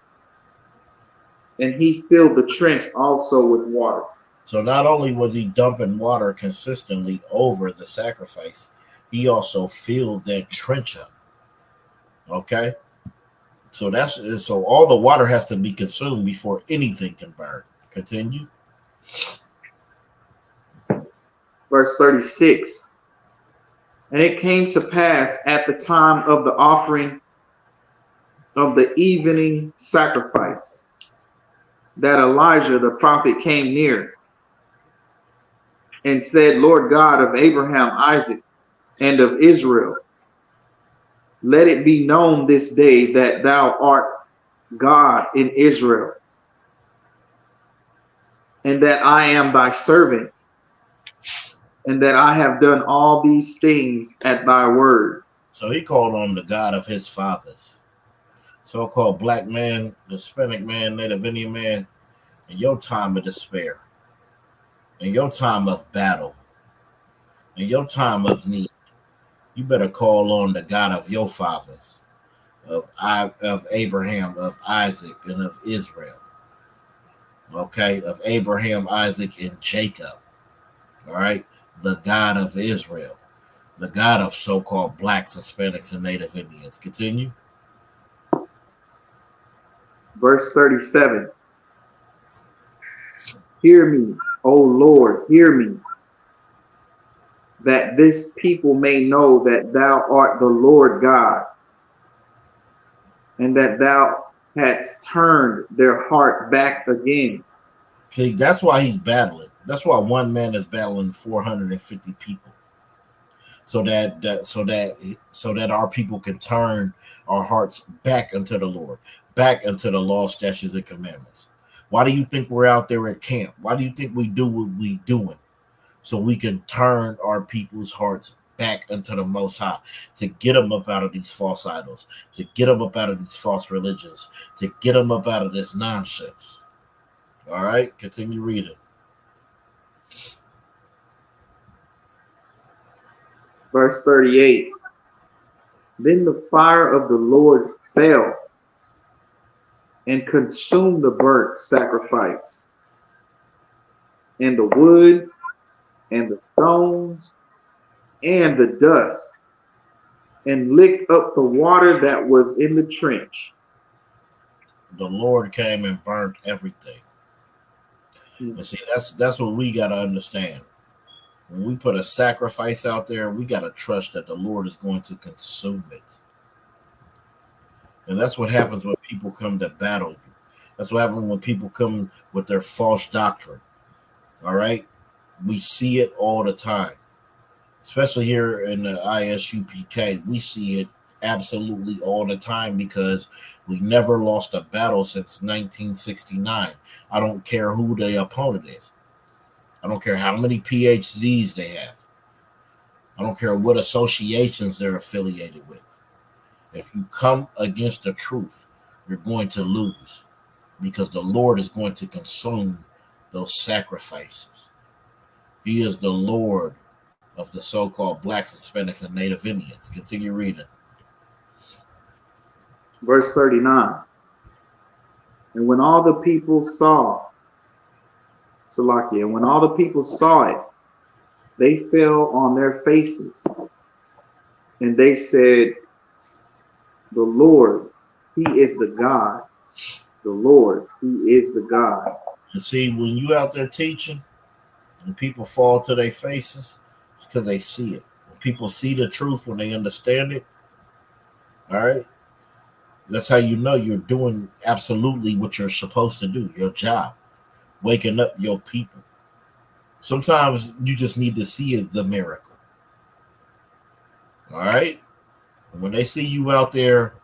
And he filled the trench also with water. So not only was he dumping water consistently over the sacrifice, he also filled that trench up. Okay? So all the water has to be consumed before anything can burn. Continue. Verse 36. And it came to pass at the time of the offering of the evening sacrifice that Elijah the prophet came near and said, Lord God of Abraham, Isaac, and of Israel, let it be known this day that thou art God in Israel, and that I am thy servant, and that I have done all these things at thy word. So he called on the God of his fathers. So-called black man, Hispanic man, Native Indian man, in your time of despair, in your time of battle, in your time of need, you better call on the God of your fathers, of Abraham, of Isaac, and of Israel. Okay, of Abraham, Isaac, and Jacob. All right, the God of Israel, the God of so-called blacks, Hispanics, and Native Indians. Continue. Verse 37. Hear me, O Lord, hear me, that this people may know that thou art the Lord God, and that thou hadst turned their heart back again. See, that's why he's battling. That's why one man is battling 450 people, so that our people can turn our hearts back unto the Lord, back unto the law, statutes, and commandments. Why do you think we're out there at camp? Why do you think we do what we doing? So we can turn our people's hearts back unto the Most High, to get them up out of these false idols, to get them up out of these false religions, to get them up out of this nonsense. All right, continue reading. Verse 38. Then the fire of the Lord fell and consumed the burnt sacrifice, and the wood, and the stones, and the dust, and licked up the water that was in the trench. The Lord came and burnt everything. And see, that's what we got to understand. When we put a sacrifice out there, we got to trust that the Lord is going to consume it. And that's what happens when people come to battle you. That's what happens when people come with their false doctrine. All right? We see it all the time. Especially here in the ISUPK, we see it absolutely all the time because we never lost a battle since 1969. I don't care who the opponent is. I don't care how many PhDs they have. I don't care what associations they're affiliated with. If you come against the truth, you're going to lose. because the Lord is going to consume those sacrifices. He is the Lord of the so-called blacks, Hispanics, and Native Indians. Continue reading. Verse 39. And when all the people saw, Salakia, and when all the people saw it, they fell on their faces, and they said, the Lord, he is the God. The Lord, he is the God. And see, when you out there teaching and people fall to their faces, it's because they see it. When people see the truth, when they understand it, all right, that's how you know you're doing absolutely what you're supposed to do, your job, waking up your people. Sometimes you just need to see the miracle. All right? When they see you out there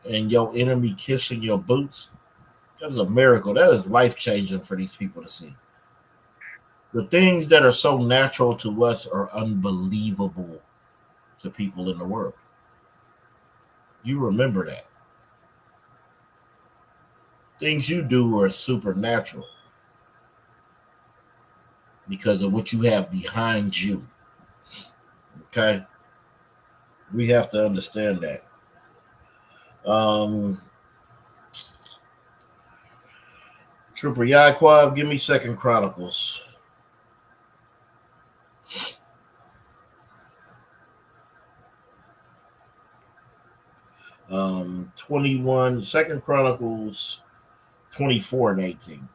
and your enemy kissing your boots, that is a miracle. That is life changing for these people to see. The things that are so natural to us are unbelievable to people in the world. You remember that. Things you do are supernatural because of what you have behind you. Okay? We have to understand that. Trooper Yaquab, give me Second Chronicles. 21, Second Chronicles 24 and 18.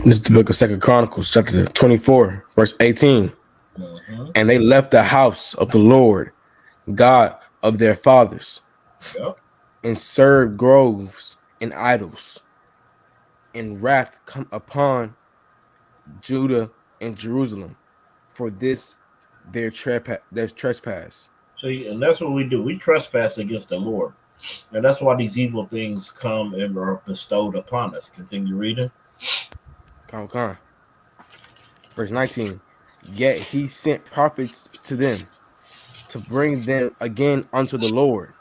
This is the book of Second Chronicles, chapter 24, verse 18. And they left the house of the Lord, God of their fathers, and served groves and idols. And wrath come upon Judah and Jerusalem for this their trespass. See, and that's what we do. We trespass against the Lord. And that's why these evil things come and are bestowed upon us. Continue reading. Con. Verse 19. Yet he sent prophets to them to bring them again unto the Lord.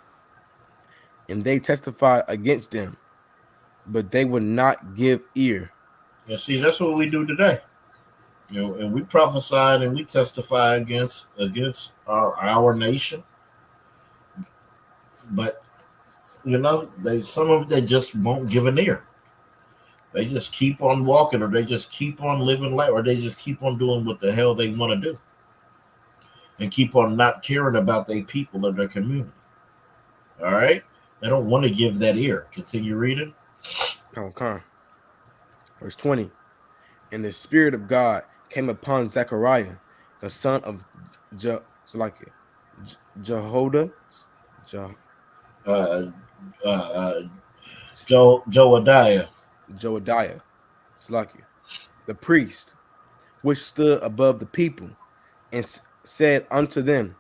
And they testified against them, but they would not give ear. And see, that's what we do today. You know, and we prophesy and we testify against our nation. But you know, some of them just won't give an ear. They just keep on walking, or they just keep on living life, or they just keep on doing what the hell they want to do, and keep on not caring about their people or their community. All right, they don't want to give that ear. Continue reading. Con. Verse 20. And the Spirit of God came upon Zechariah, the son of Jehoiada, Joadiah, the priest, which stood above the people, and said unto them,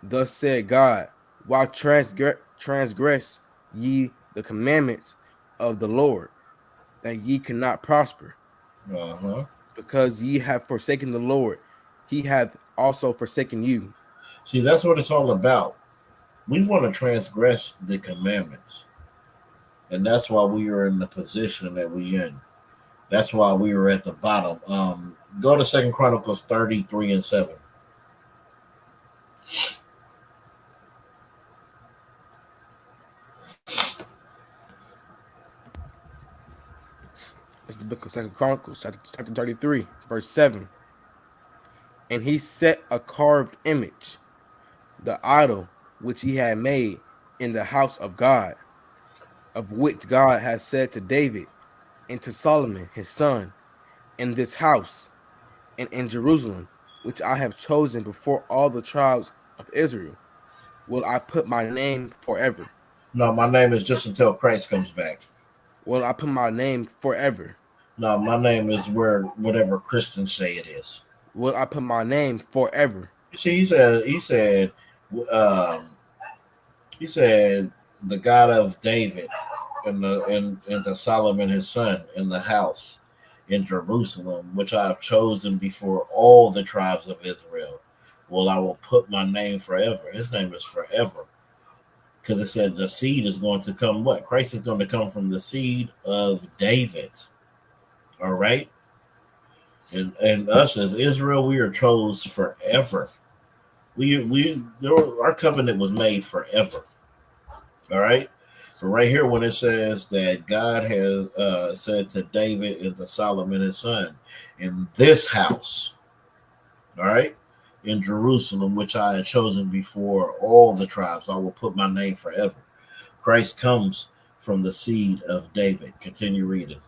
Thus said God, why transgress ye the commandments of the Lord, that ye cannot prosper? Because ye have forsaken the Lord, he hath also forsaken you. See, that's what it's all about. We want to transgress the commandments. And that's why we are in the position that we in. That's why we were at the bottom. Go to Second Chronicles 33 and 7. It's the book of Second Chronicles, chapter 33, verse 7. And he set a carved image, the idol which he had made in the house of God, of which God has said to David and to Solomon his son, in this house and in Jerusalem, which I have chosen before all the tribes of Israel, will I put my name forever. No, my name is just until Christ comes back. Will I put my name forever? No, my name is whatever Christians say it is. Will I put my name forever? You see, he said, the God of David and the Solomon his son in the house. in Jerusalem, which I have chosen before all the tribes of Israel. Well, I will put my name forever. His name is forever. Because it said the seed is going to come what? Christ is going to come from the seed of David. All right? And us as Israel, we are chose forever. Our covenant was made forever. All right. So right here, when it says that God has said to David and to Solomon his son, in this house, all right, in Jerusalem, which I had chosen before all the tribes, I will put my name forever. Christ comes from the seed of David. Continue reading.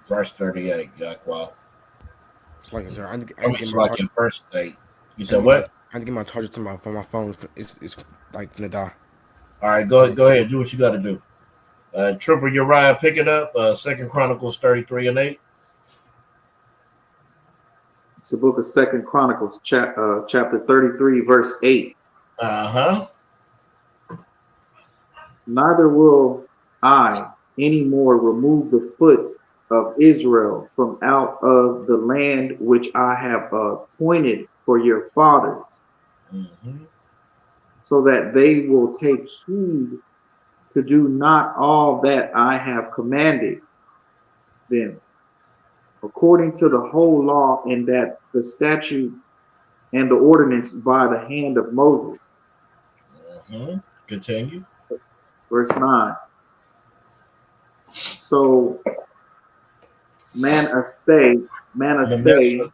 Verse 38, Yahweh. It's like, sir, I need I to mean, get it's my like charger. in verse 8. You I need said to get my, what? I need to get my charger to my phone. It's like gonna die. All right, go ahead. Do what you got to do. Trooper Uriah, pick it up. Second Chronicles 33 and 8. It's the book of Second Chronicles, chapter 33, verse 8. Uh-huh. Neither will I any more remove the foot of Israel from out of the land which I have appointed for your fathers, Mm-hmm. so that they will take heed to do not all that I have commanded them, according to the whole law, and that the statute and the ordinance by the hand of Moses. Mm-hmm. Continue. Verse 9. So Manasseh, Manasseh.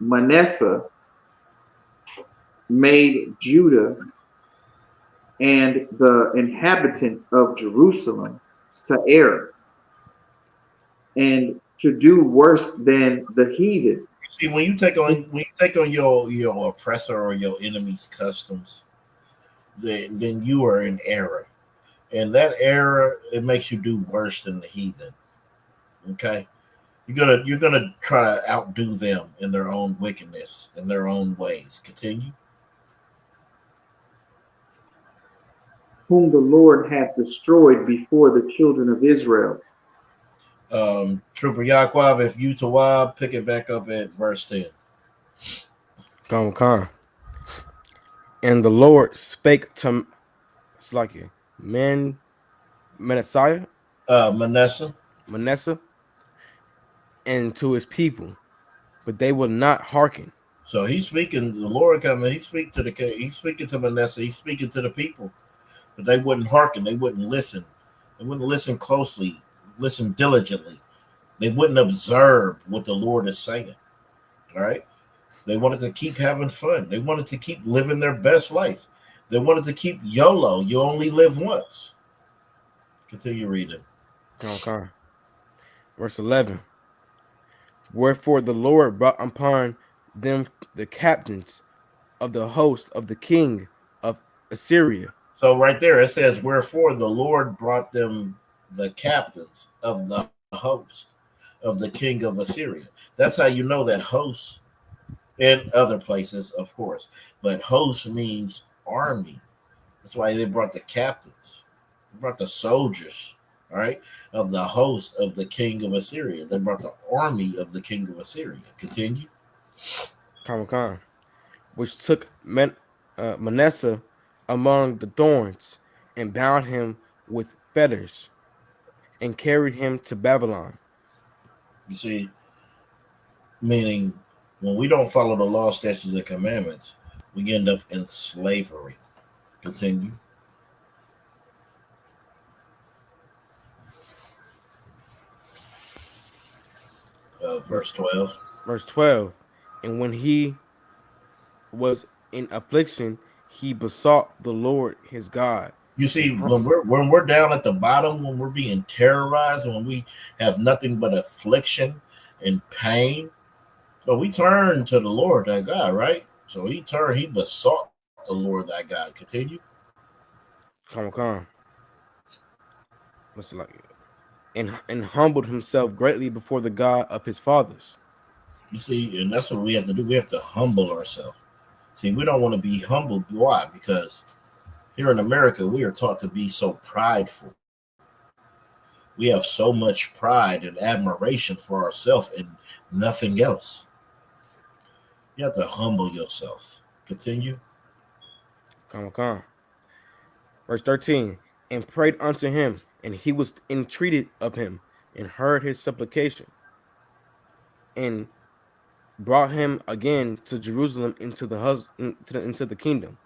Manasseh made Judah and the inhabitants of Jerusalem to err and to do worse than the heathen. See, when you take on your oppressor or your enemy's customs, then you are in error. And that error, it makes you do worse than the heathen. Okay? You're gonna try to outdo them in their own wickedness, in their own ways. Continue. Whom the Lord hath destroyed before the children of Israel. Trooper Yaquab, if you Tawab, pick it back up at verse 10. Come. And the Lord spake to Slakia, Manasseh, Manasseh. and to his people, but they will not hearken. So he's speaking, the Lord coming, he's speaking to Manasseh, he's speaking to the people, but they wouldn't hearken, they wouldn't listen. They wouldn't listen closely, listen diligently. They wouldn't observe what the Lord is saying. All right. They wanted to keep having fun. They wanted to keep living their best life. They wanted to keep YOLO. You only live once. Continue reading. Come. Verse 11. Wherefore the Lord brought upon them the captains of the host of the king of Assyria. So right there it says, wherefore the Lord brought them the captains of the host of the king of Assyria. That's how you know that host, in other places, of course, but host means army. That's why they brought the captains. They brought the soldiers, all right, of the host of the king of Assyria. They brought the army of the king of Assyria. Continue. Come. Which took Manasseh among the thorns and bound him with fetters and carried him to Babylon. You see, meaning when we don't follow the law, statutes, and commandments, we end up in slavery. Continue. Verse 12. Verse 12. And when he was in affliction, he besought the Lord his God. You see, when we're down at the bottom, when we're being terrorized, when we have nothing but affliction and pain, so we turn to the Lord thy God, right? So he besought the Lord thy God. Continue. Come. Let's like it. and humbled himself greatly before the God of his fathers. You see, and that's what we have to do. We have to humble ourselves. See, we don't want to be humbled. Why? Because here in America, we are taught to be so prideful. We have so much pride and admiration for ourselves and nothing else. You have to humble yourself. Continue. Come. Verse 13, and prayed unto him, and he was entreated of him, and heard his supplication, and brought him again to Jerusalem into the kingdom.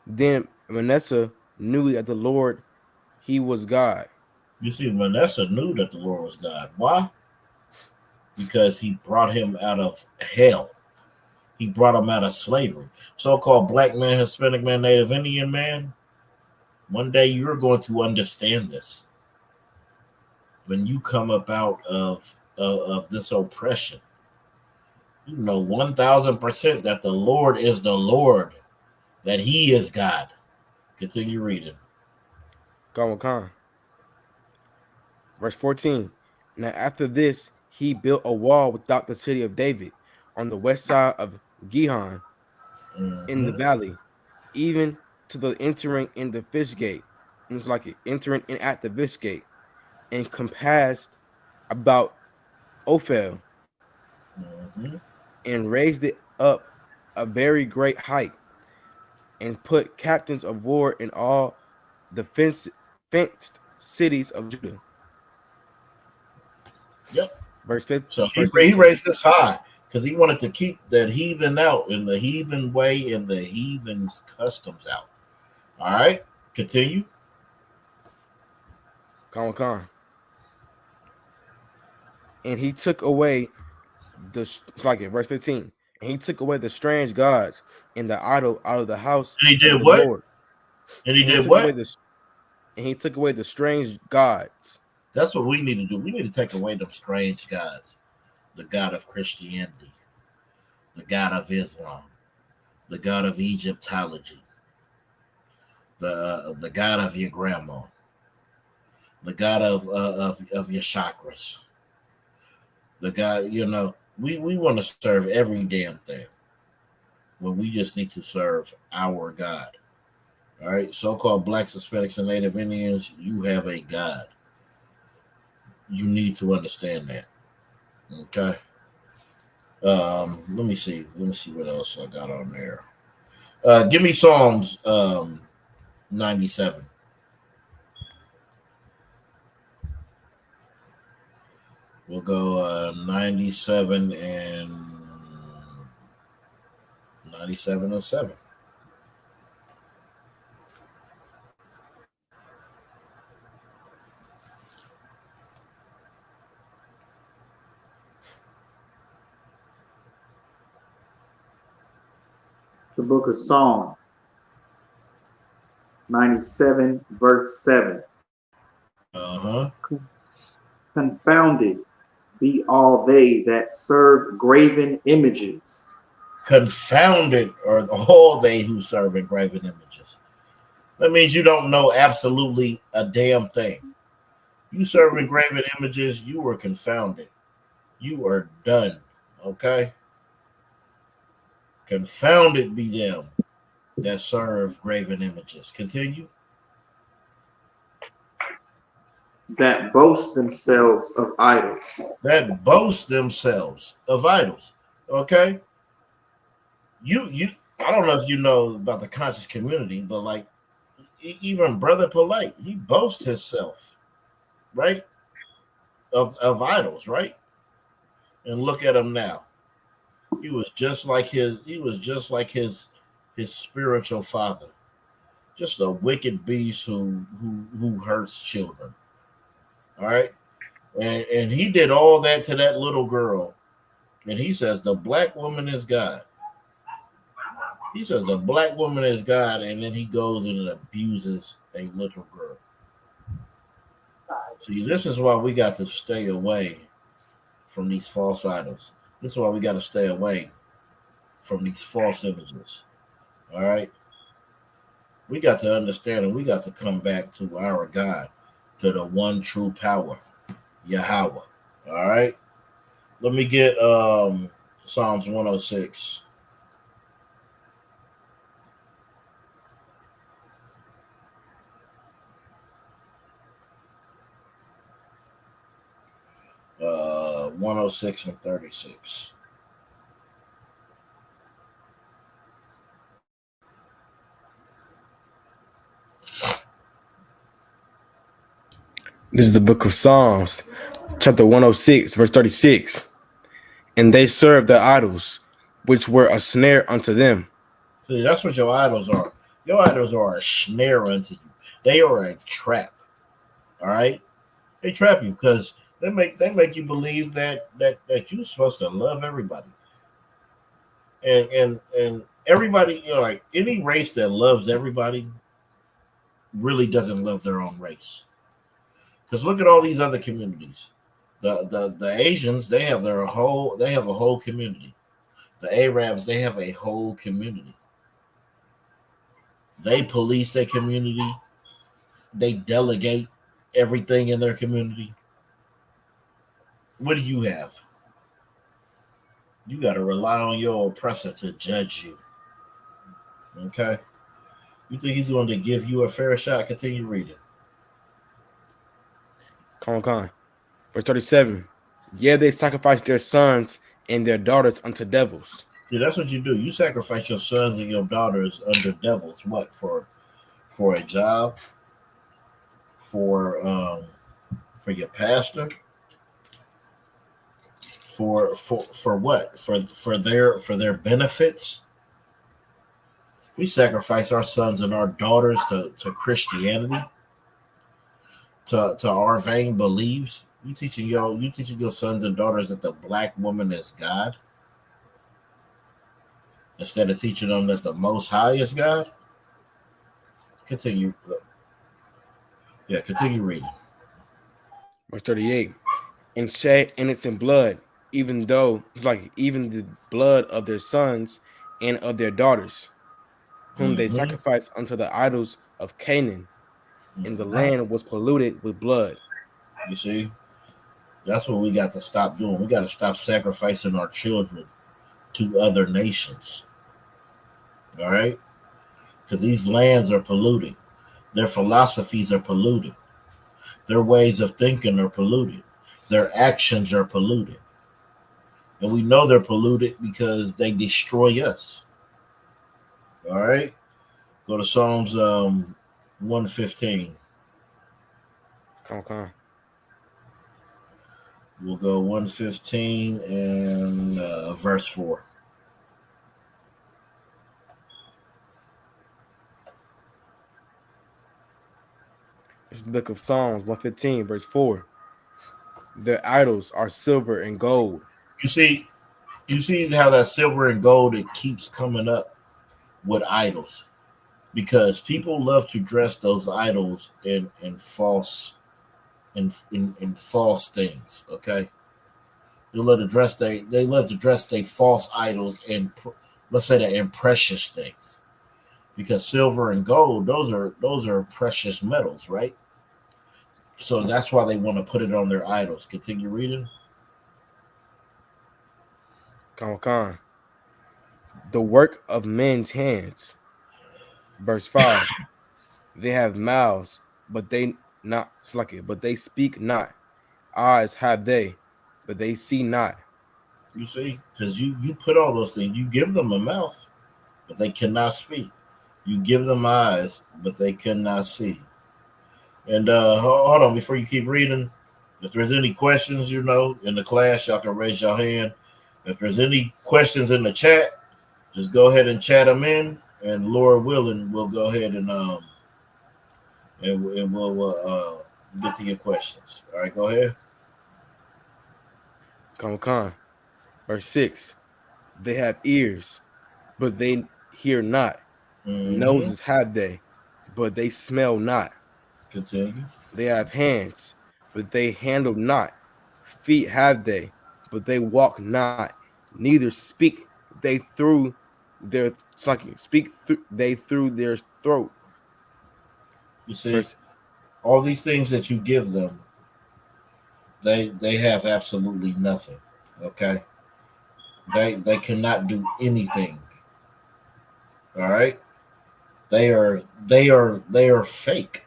Then Manasseh knew that the Lord he was God. You see, Manasseh knew that the Lord was God. Why? Because he brought him out of hell. He brought him out of slavery. So-called black man, Hispanic man, Native Indian man. One day you're going to understand this. When you come up out of this oppression, you know 1,000% that the Lord is the Lord, that he is God. Continue reading. Come. Verse 14. Now after this, he built a wall without the city of David on the west side of Gihon in the Mm-hmm. valley, even to the entering in the fish gate. And it's like entering in at the fish gate, and compassed about Ophel, Mm-hmm. and raised it up a very great height, and put captains of war in all the fenced cities of Judah. Yep. Verse So he 15. raised this high because he wanted to keep that heathen out in the heathen way and the heathen's customs out. All right. Continue. Come. And he took away it's like it, verse 15. And he took away the strange gods and the idol out of the house And he of did the what? Lord. And he And he did took away what? the and he took away the strange gods. That's what we need to do. We need to take away them strange gods. The God of Christianity, the God of Islam, the God of Egyptology, the God of your grandma, the God of your chakras, the God. We want to serve every damn thing when we just need to serve our God. All right, so-called blacks, Hispanics, and Native Indians, you have a God. You need to understand that. Okay. Let me see. Let me see what else I got on there. Give me Psalms 97. We'll go 97 and 7. The book of Psalms, 97, verse 7. Uh-huh. Confounded be all they that serve graven images. Confounded are all they who serve in graven images. That means you don't know absolutely a damn thing. You serve in graven images, you were confounded. You are done. Okay? Confounded be them that serve graven images. Continue. That boast themselves of idols. That boast themselves of idols. Okay? You I don't know if you know about the conscious community, but like even Brother Polite, he boasts himself, right? Of idols, right? And look at him now. He was just like his spiritual father. Just a wicked beast who hurts children. All right. And he did all that to that little girl. And he says the black woman is God. He says the black woman is God, and then he goes and abuses a little girl. See, this is why we got to stay away from these false idols. This is why we got to stay away from these false images. All right. We got to understand and we got to come back to our God, to the one true power, Yahweh. All right. Let me get Psalms 106. Uh, 106 and 36. This is the book of Psalms, chapter 106, verse 36. And they served the idols, which were a snare unto them. See, that's what your idols are. Your idols are a snare unto you. They are a trap. All right, they trap you because they make you believe that you're supposed to love everybody, and everybody. Like any race that loves everybody really doesn't love their own race. Because look at all these other communities. The Asians, they have a whole community. The Arabs, they have a whole community. They police their community. They delegate everything in their community. What do you have? You got to rely on your oppressor to judge you. Okay? You think he's going to give you a fair shot? Continue reading. Come on. Verse 37. Yeah, they sacrificed their sons and their daughters unto devils. See, that's what you do. You sacrifice your sons and your daughters under devils. What for a job? For your pastor? For what? For their benefits? We sacrifice our sons and our daughters to Christianity, to our vain beliefs. You teaching your sons and daughters that the black woman is God instead of teaching them that the Most High is God. Continue. Yeah, continue reading. Verse 38. And shed innocent blood, even though it's like even the blood of their sons and of their daughters, whom they Mm-hmm. sacrificed unto the idols of Canaan, and the land was polluted with blood. You see, that's what we got to stop doing. We got to stop sacrificing our children to other nations. All right, because these lands are polluted. Their philosophies are polluted. Their ways of thinking are polluted. Their actions are polluted. And we know they're polluted because they destroy us. All right. Go to Psalms 115. Come on. We'll go 115 and verse 4. It's the book of Psalms 115, verse 4. Their idols are silver and gold. You see how that silver and gold, it keeps coming up with idols because people love to dress those idols in false things. Okay, they love to dress they false idols in, let's say, in precious things, because silver and gold, those are precious metals, right? So that's why they want to put it on their idols. Continue reading. Come on. The work of men's hands. Verse 5. They have mouths, but they not slucky, but they speak not. Eyes have they, but they see not. You see, because you put all those things. You give them a mouth, but they cannot speak. You give them eyes, but they cannot see. And hold on, before you keep reading, if there's any questions, in the class, y'all can raise your hand. If there's any questions in the chat, just go ahead and chat them in, and Lord willing, we'll go ahead and we'll get to your questions. All right, go ahead. Come on. Verse 6. They have ears, but they hear not. Mm-hmm. Noses have they, but they smell not. Continue. They have hands, but they handle not. Feet have they, but they walk not. Neither speak they through their speak they through their throat. You see, Verse All these things that you give them, they have absolutely nothing. Okay, they cannot do anything. All right, they are fake.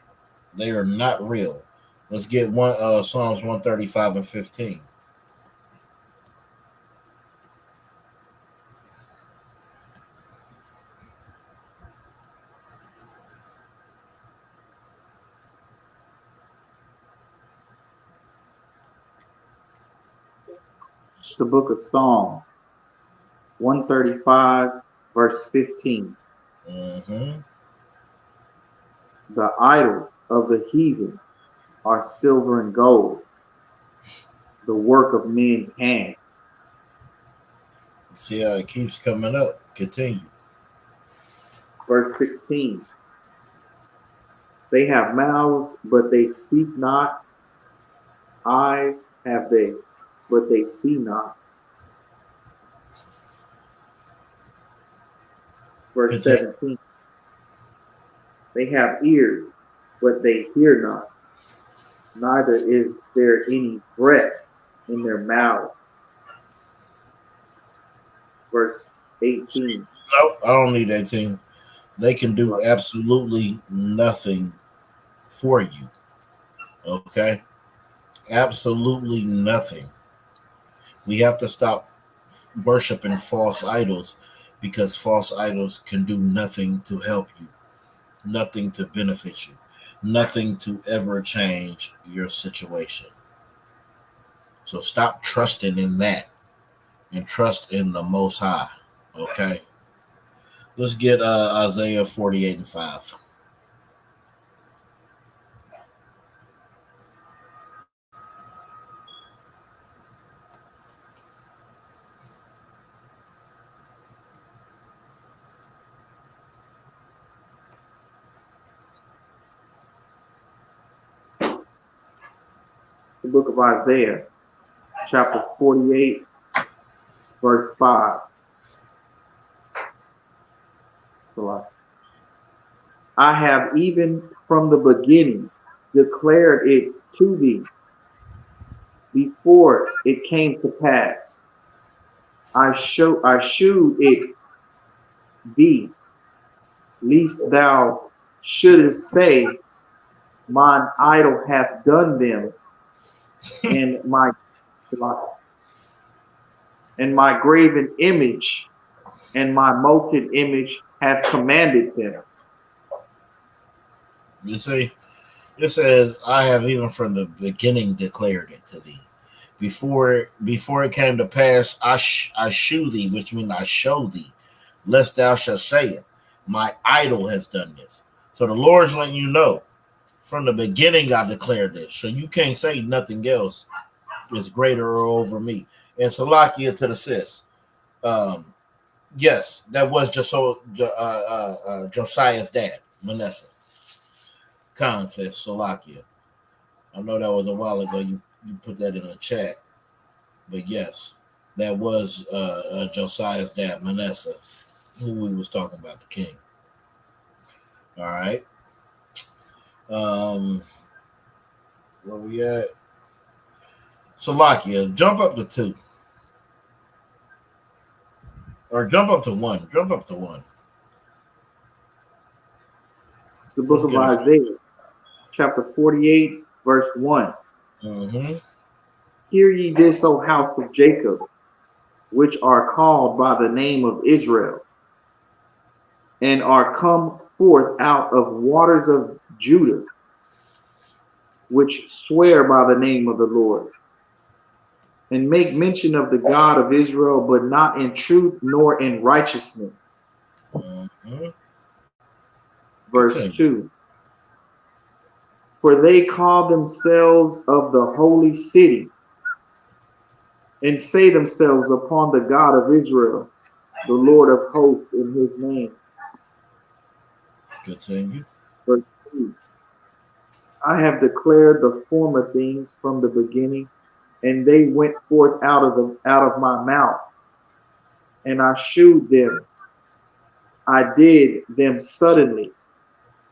They are not real. Let's get one Psalms 135 and 15. It's the book of Psalms, 135, verse 15. Mm-hmm. The idols of the heathen are silver and gold, the work of men's hands. See how it keeps coming up. Continue. Verse 16. They have mouths, but they speak not. Eyes have they, but they see not. Verse Continue. 17. They have ears, but they hear not. Neither is there any breath in their mouth. Verse 18. Nope, I don't need 18. They can do absolutely nothing for you. Okay? Absolutely nothing. We have to stop worshiping false idols because false idols can do nothing to help you, nothing to benefit you, nothing to ever change your situation. So stop trusting in that and trust in the Most High. Okay? Let's get Isaiah 48 and 5. The book of Isaiah, chapter 48, verse 5. I have even from the beginning declared it to thee before it came to pass. I shewed it thee, lest thou shouldest say, mine idol hath done them, and my graven image and my molten image hath commanded them. You see, it says, I have even from the beginning declared it to thee. Before it came to pass, I shew thee, which means I show thee, lest thou shalt say it. My idol has done this. So the Lord's letting you know from the beginning I declared this. So you can't say nothing else is greater or over me. And Salakia to the sis. Yes, that was just Josiah's dad, Manasseh. Khan says Salakia. I know that was a while ago. You put that in the chat. But yes, that was Josiah's dad, Manasseh, who we was talking about, the king. All right. Where we at? Salakia, jump up to 2. Or jump up to 1. Jump up to 1. It's the book of Isaiah, chapter 48, verse 1. Mm-hmm. Hear ye this, O house of Jacob, which are called by the name of Israel, and are come forth out of waters of Judah, which swear by the name of the Lord, and make mention of the God of Israel, but not in truth nor in righteousness. Mm-hmm. Verse 2. For they call themselves of the holy city, and say themselves upon the God of Israel, the Lord of hosts in his name. Continue. Verse 3. I have declared the former things from the beginning, and they went forth out of my mouth, and I shewed them. I did them suddenly,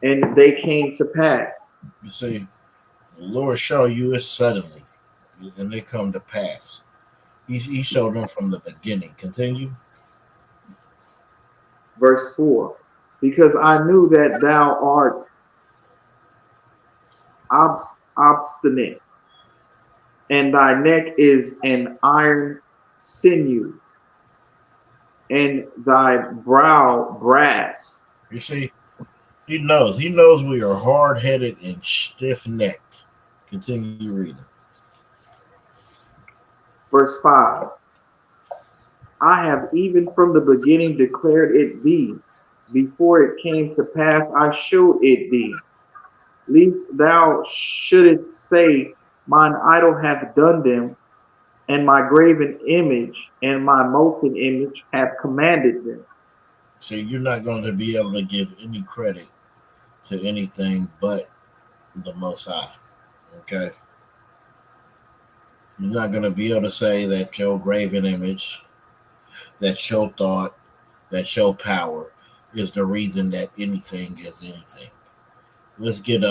and they came to pass. You see, the Lord show you it suddenly, and they come to pass. He showed them from the beginning. Continue. Verse 4. Because I knew that thou art obstinate, and thy neck is an iron sinew, and thy brow brass. You see, he knows. He knows we are hard headed and stiff necked. Continue reading. Verse 5. I have even from the beginning declared it thee. Before it came to pass, I showed it thee. Lest thou shouldest say, mine idol hath done them, and my graven image and my molten image have commanded them. So you're not going to be able to give any credit to anything but the Most High. Okay? You're not going to be able to say that your graven image, that your thought, that your power is the reason that anything is anything. Let's get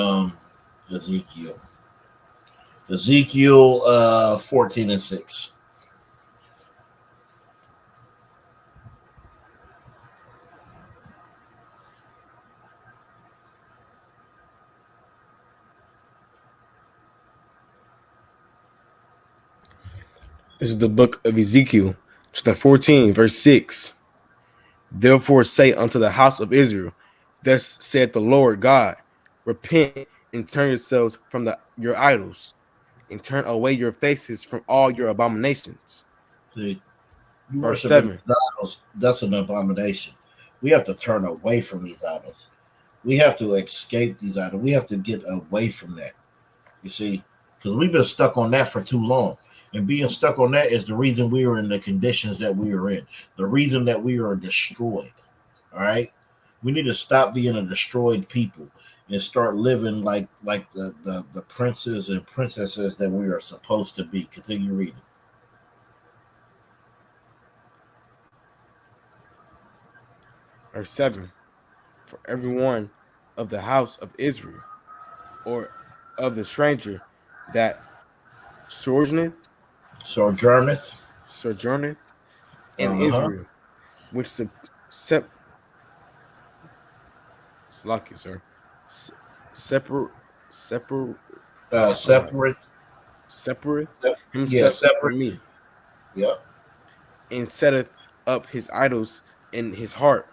Ezekiel. Ezekiel 14 and 6. This is the book of Ezekiel, chapter 14, verse 6. Therefore say unto the house of Israel, thus saith the Lord God, repent and turn yourselves from your idols, and turn away your faces from all your abominations. See, you Verse worshiping 7. these idols, that's an abomination. We have to turn away from these idols. We have to escape these idols. We have to get away from that. You see, because we've been stuck on that for too long. And being stuck on that is the reason we are in the conditions that we are in, the reason that we are destroyed. All right. We need to stop being a destroyed people and start living like the princes and princesses that we are supposed to be. Continue reading. Verse 7. For every one of the house of Israel, or of the stranger that sojourneth Sojourneth. sojourneth in Uh-huh. Israel, which sep Slakia, sir. Separate separ uh Separate. separate Yeah, himself separate. from me, Yep. and setteth up his idols in his heart,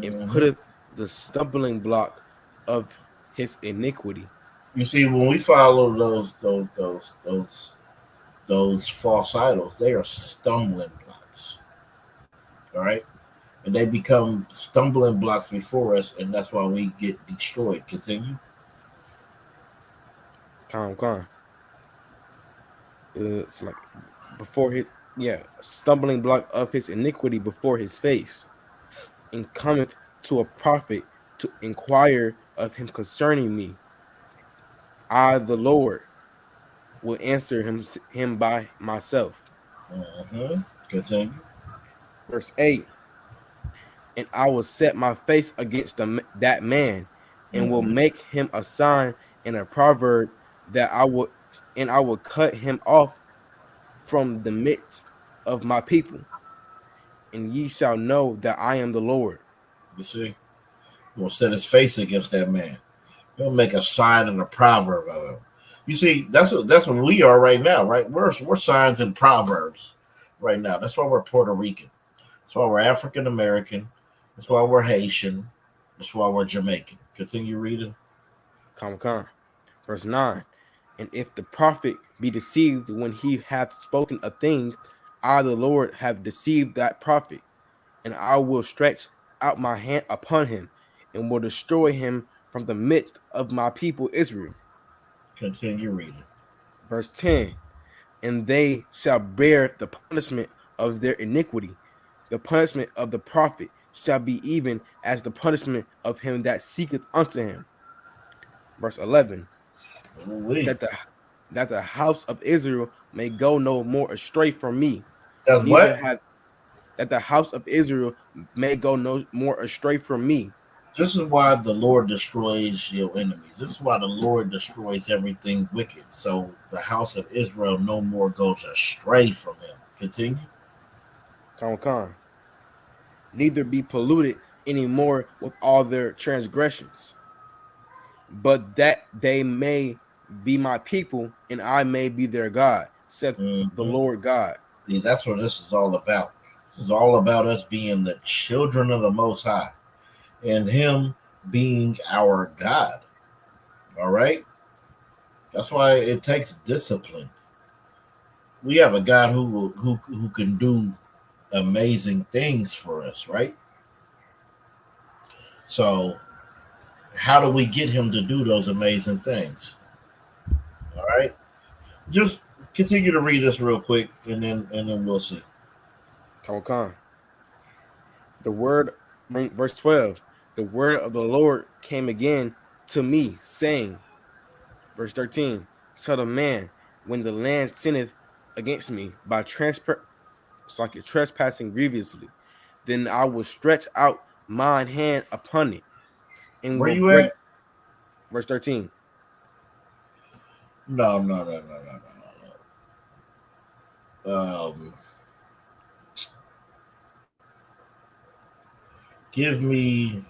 and Hmm. putteth the stumbling block of his iniquity. You see, when we follow those false idols, they are stumbling blocks. All right, and they become stumbling blocks before us, and that's why we get destroyed. Continue. Calm. It's like before his, yeah, stumbling block of his iniquity before his face, and cometh to a prophet to inquire of him concerning me. I, the Lord, will answer him by myself. Continue. Verse 8. And I will set my face against that man, and will Hmm. make him a sign and a proverb, that I will cut him off from the midst of my people, and ye shall know that I am the Lord. You see, we'll set his face against that man. He'll make a sign and a proverb of him. You see, that's what we are right now, right? We're signs and proverbs right now. That's why we're Puerto Rican. That's why we're African American. That's why we're Haitian. That's why we're Jamaican. Continue reading. Come. Verse 9. And if the prophet be deceived when he hath spoken a thing, I, the Lord, have deceived that prophet, and I will stretch out my hand upon him, and will destroy him from the midst of my people Israel. Continue reading. Verse 10. And they shall bear the punishment of their iniquity. The punishment of the prophet shall be even as the punishment of him that seeketh unto him. Verse 11. Ooh-wee. That the house of Israel may go no more astray from me, That's neither what? have that the house of Israel may go no more astray from me, This is why the Lord destroys your enemies. This is why the Lord destroys everything wicked. So the house of Israel no more goes astray from him. Continue. Con. Neither be polluted anymore with all their transgressions, but that they may be my people and I may be their God, saith the Mhm. Lord God. See, that's what this is all about. This is all about us being the children of the Most High and Him being our God. All right? That's why it takes discipline. We have a God who can do amazing things for us, right? So, how do we get Him to do those amazing things? All right? Just continue to read this real quick, and then we'll see. Con. The word, verse 12, the word of the Lord came again to me, saying, verse 13, son of man, when the land sinneth against me by trespassing grievously, then I will stretch out mine hand upon it and Where will you break. at? Verse 13. No. Give me.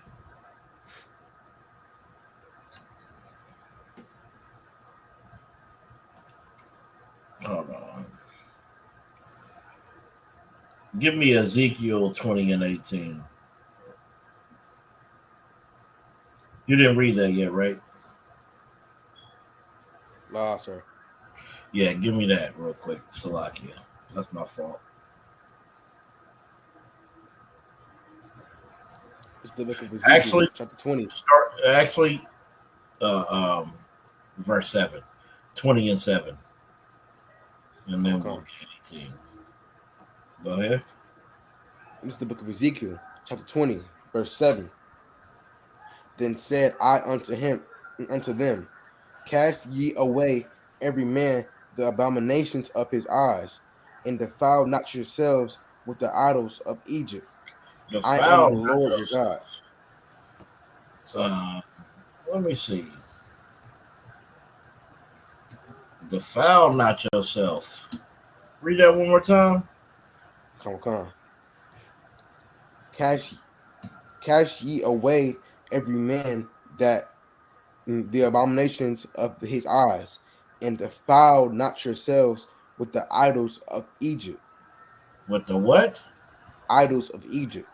Hold on. Give me Ezekiel 20 and 18. You didn't read that yet, right? Nah, sir. Yeah, give me that real quick. Salakia. That's my fault. It's the book of Ezekiel, Actually, chapter 20. actually, uh, um, verse 7. 20 and 7. And then we'll Come. get 18. Go ahead. This is the book of Ezekiel, chapter 20, verse 7. Then said I unto them, cast ye away every man the abominations of his eyes, and defile not yourselves with the idols of Egypt. I am Defile the not Lord your God. yourself. So, Let me see. Defile not yourself. Read that one more time. come. Cast ye away every man that the abominations of his eyes, and defile not yourselves with the idols of Egypt. With the what? Idols of Egypt.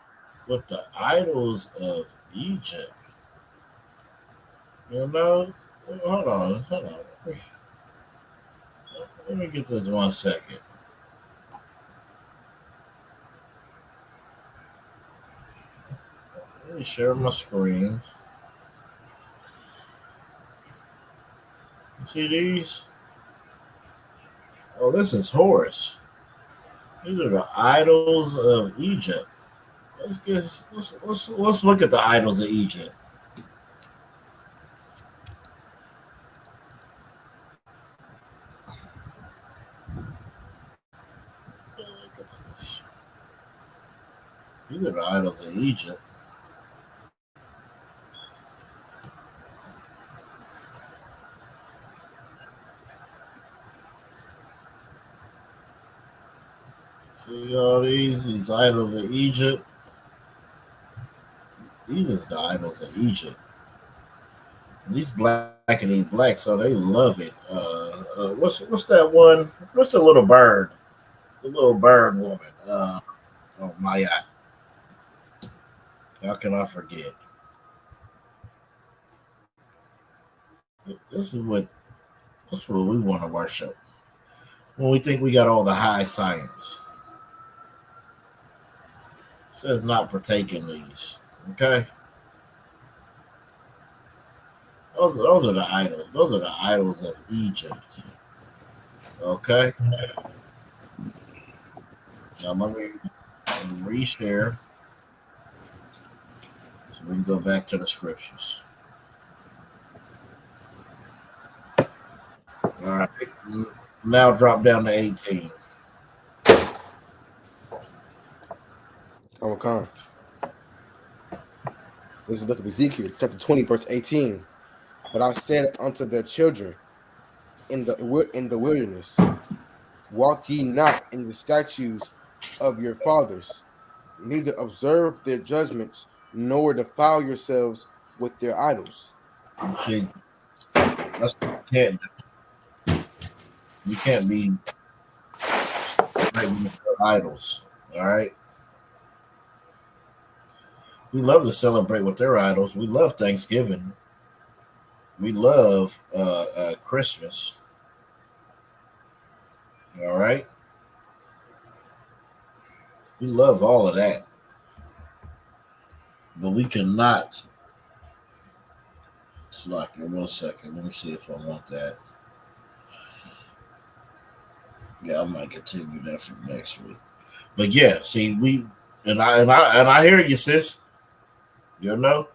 With the idols of Egypt. You know? Hold on. Let me get this 1 second. Let me share my screen. You see these? Oh, this is Horus. These are the idols of Egypt. Let's look at the idols of Egypt. These are the idols of Egypt. See all these idols of Egypt. These is the idols of Egypt. These black and these black, so they love it. What's that one? What's the little bird? The little bird woman. Oh my God. How can I forget? This is what That's what we want to worship. When we think we got all the high science. It says not partake in these. Okay? Those are the idols. Those are the idols of Egypt. Okay? Now let me reshare so we can go back to the scriptures. All right. Now drop down to 18. Come. This is the book of Ezekiel, chapter 20, verse 18. But I said unto their children in the wilderness, walk ye not in the statutes of your fathers, neither observe their judgments, nor defile yourselves with their idols. You see, that's what we can't do. We can't be celebrating with our idols. All right. We love to celebrate with their idols. We love Thanksgiving. We love Christmas. All right. We love all of that. But we cannot. Slack in 1 second. Let me see if I want that. Yeah, I might continue that for next week. But yeah, see, I hear you, sis. You know,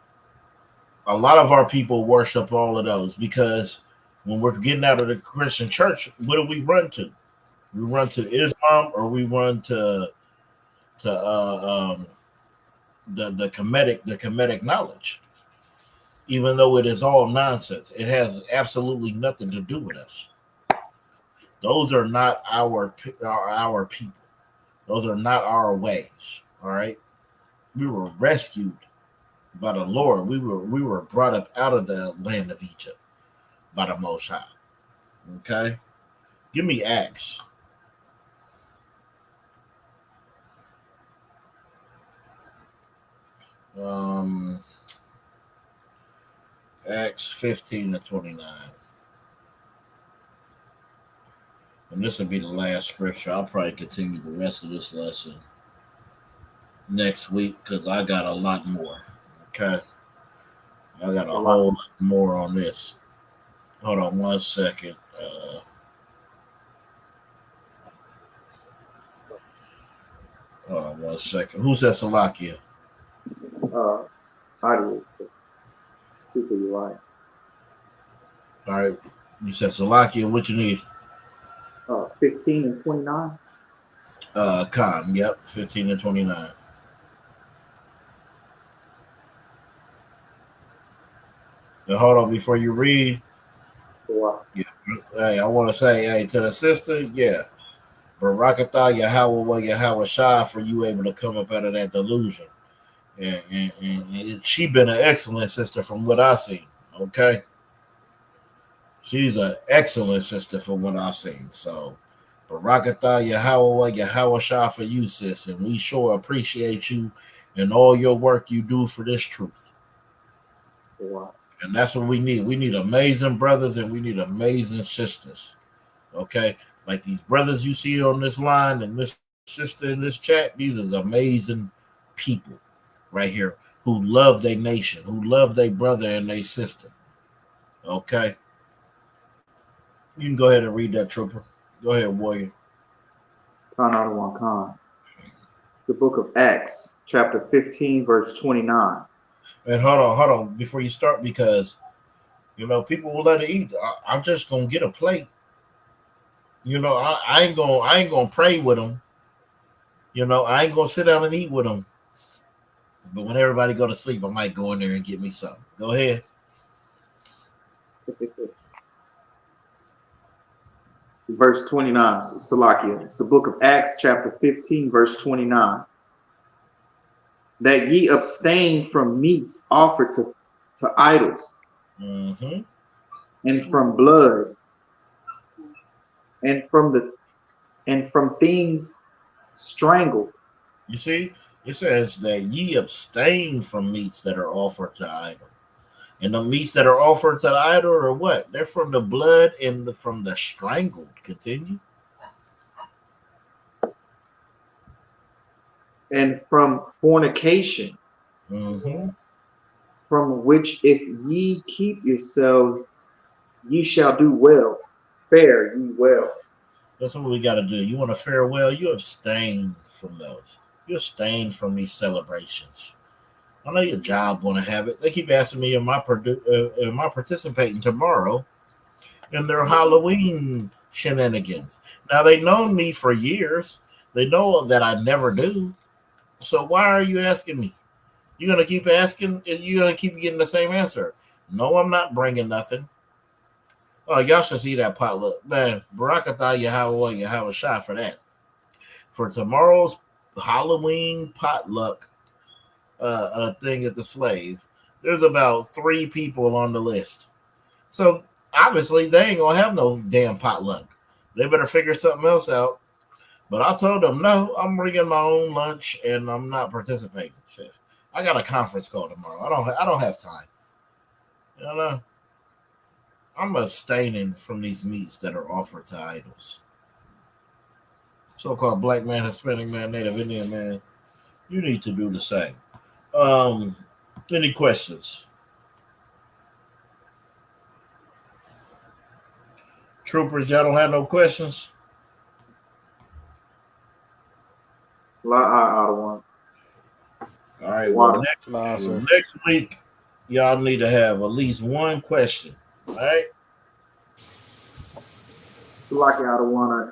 a lot of our people worship all of those because when we're getting out of the Christian church, what do we run to? We run to Islam or we run to the Kemetic knowledge. Even though it is all nonsense, it has absolutely nothing to do with us. Those are not our people. Those are not our ways. All right, we were rescued by the Lord. We were brought up out of the land of Egypt by the Most High. Okay, give me Acts. Acts 15-29. And this will be the last scripture. I'll probably continue the rest of this lesson next week because I got a lot more. Okay. I got a whole lot more on this. Hold on 1 second. Hold on 1 second. Who's that, Salakia? I do. People you like. All right. You said Salakia. What you need? 15 and 29. Khan. Yep. 15 and 29. Now, hold on before you read. Wow. Yeah. Hey, I want to say, hey, to the sister, yeah. Barakatah Yahweh Yahweh Shah for you able to come up out of that delusion. And she been an excellent sister from what I seen. Okay. She's an excellent sister from what I've seen. So Barakatah Yahweh Yahweh Shah for you, sis. And we sure appreciate you and all your work you do for this truth. Wow. And that's what we need. We need amazing brothers and we need amazing sisters. Okay. Like these brothers you see on this line and this sister in this chat, these is amazing people right here who love their nation, who love their brother and their sister. Okay. You can go ahead and read that, Trooper. Go ahead, warrior. Khan. The book of Acts, chapter 15, verse 29. And hold on, before you start, because people will let it eat. I'm just gonna get a plate. I ain't gonna pray with them. I ain't gonna sit down and eat with them. But when everybody go to sleep, I might go in there and get me something. Go ahead. Verse 29, Salakia. It's the book of Acts, chapter 15, verse 29. That ye abstain from meats offered to idols, Mm-hmm. and from blood, and from things strangled. You see, it says that ye abstain from meats that are offered to idol. And the meats that are offered to the idol are what? They're from the blood and from the strangled. Continue. And from fornication, Mm-hmm. from which if ye keep yourselves, ye shall do well. Fare ye well. That's what we got to do. You want to fare well? You abstain from those. You abstain from these celebrations. I know your job want to have it. They keep asking me, am I participating tomorrow in their Halloween shenanigans? Now, they known me for years. They know that I never do. So why are you asking me? You're gonna keep asking, and you're gonna keep getting the same answer. No, I'm not bringing nothing. Oh, y'all should see that potluck, man. Barakatah Yahweh Yahweh shot for that. For tomorrow's Halloween potluck thing at the Slave, there's about 3 people on the list. So obviously they ain't gonna have no damn potluck. They better figure something else out. But I told them, no, I'm bringing my own lunch and I'm not participating. Shit. I got a conference call tomorrow. I don't have time. You know, I'm abstaining from these meats that are offered to idols. So-called black man, Hispanic man, Native Indian man, you need to do the same. Any questions? Troopers, y'all don't have no questions? Out of one. All right, well, Nah, sir. next week, y'all need to have at least one question. All right? Lucky out of one.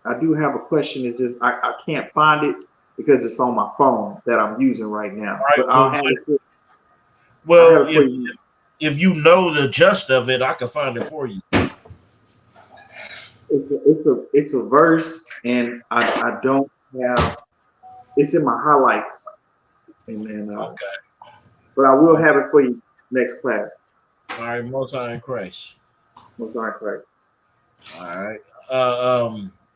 I do have a question. It's just I can't find it because it's on my phone that I'm using right now. All right, but I'll have it. Well, if you know the gist of it, I can find it for you. It's a verse, and I don't have. It's in my highlights, and then Okay. but I will have it for you next class. All right, Most High in Christ. Most High Christ. All right.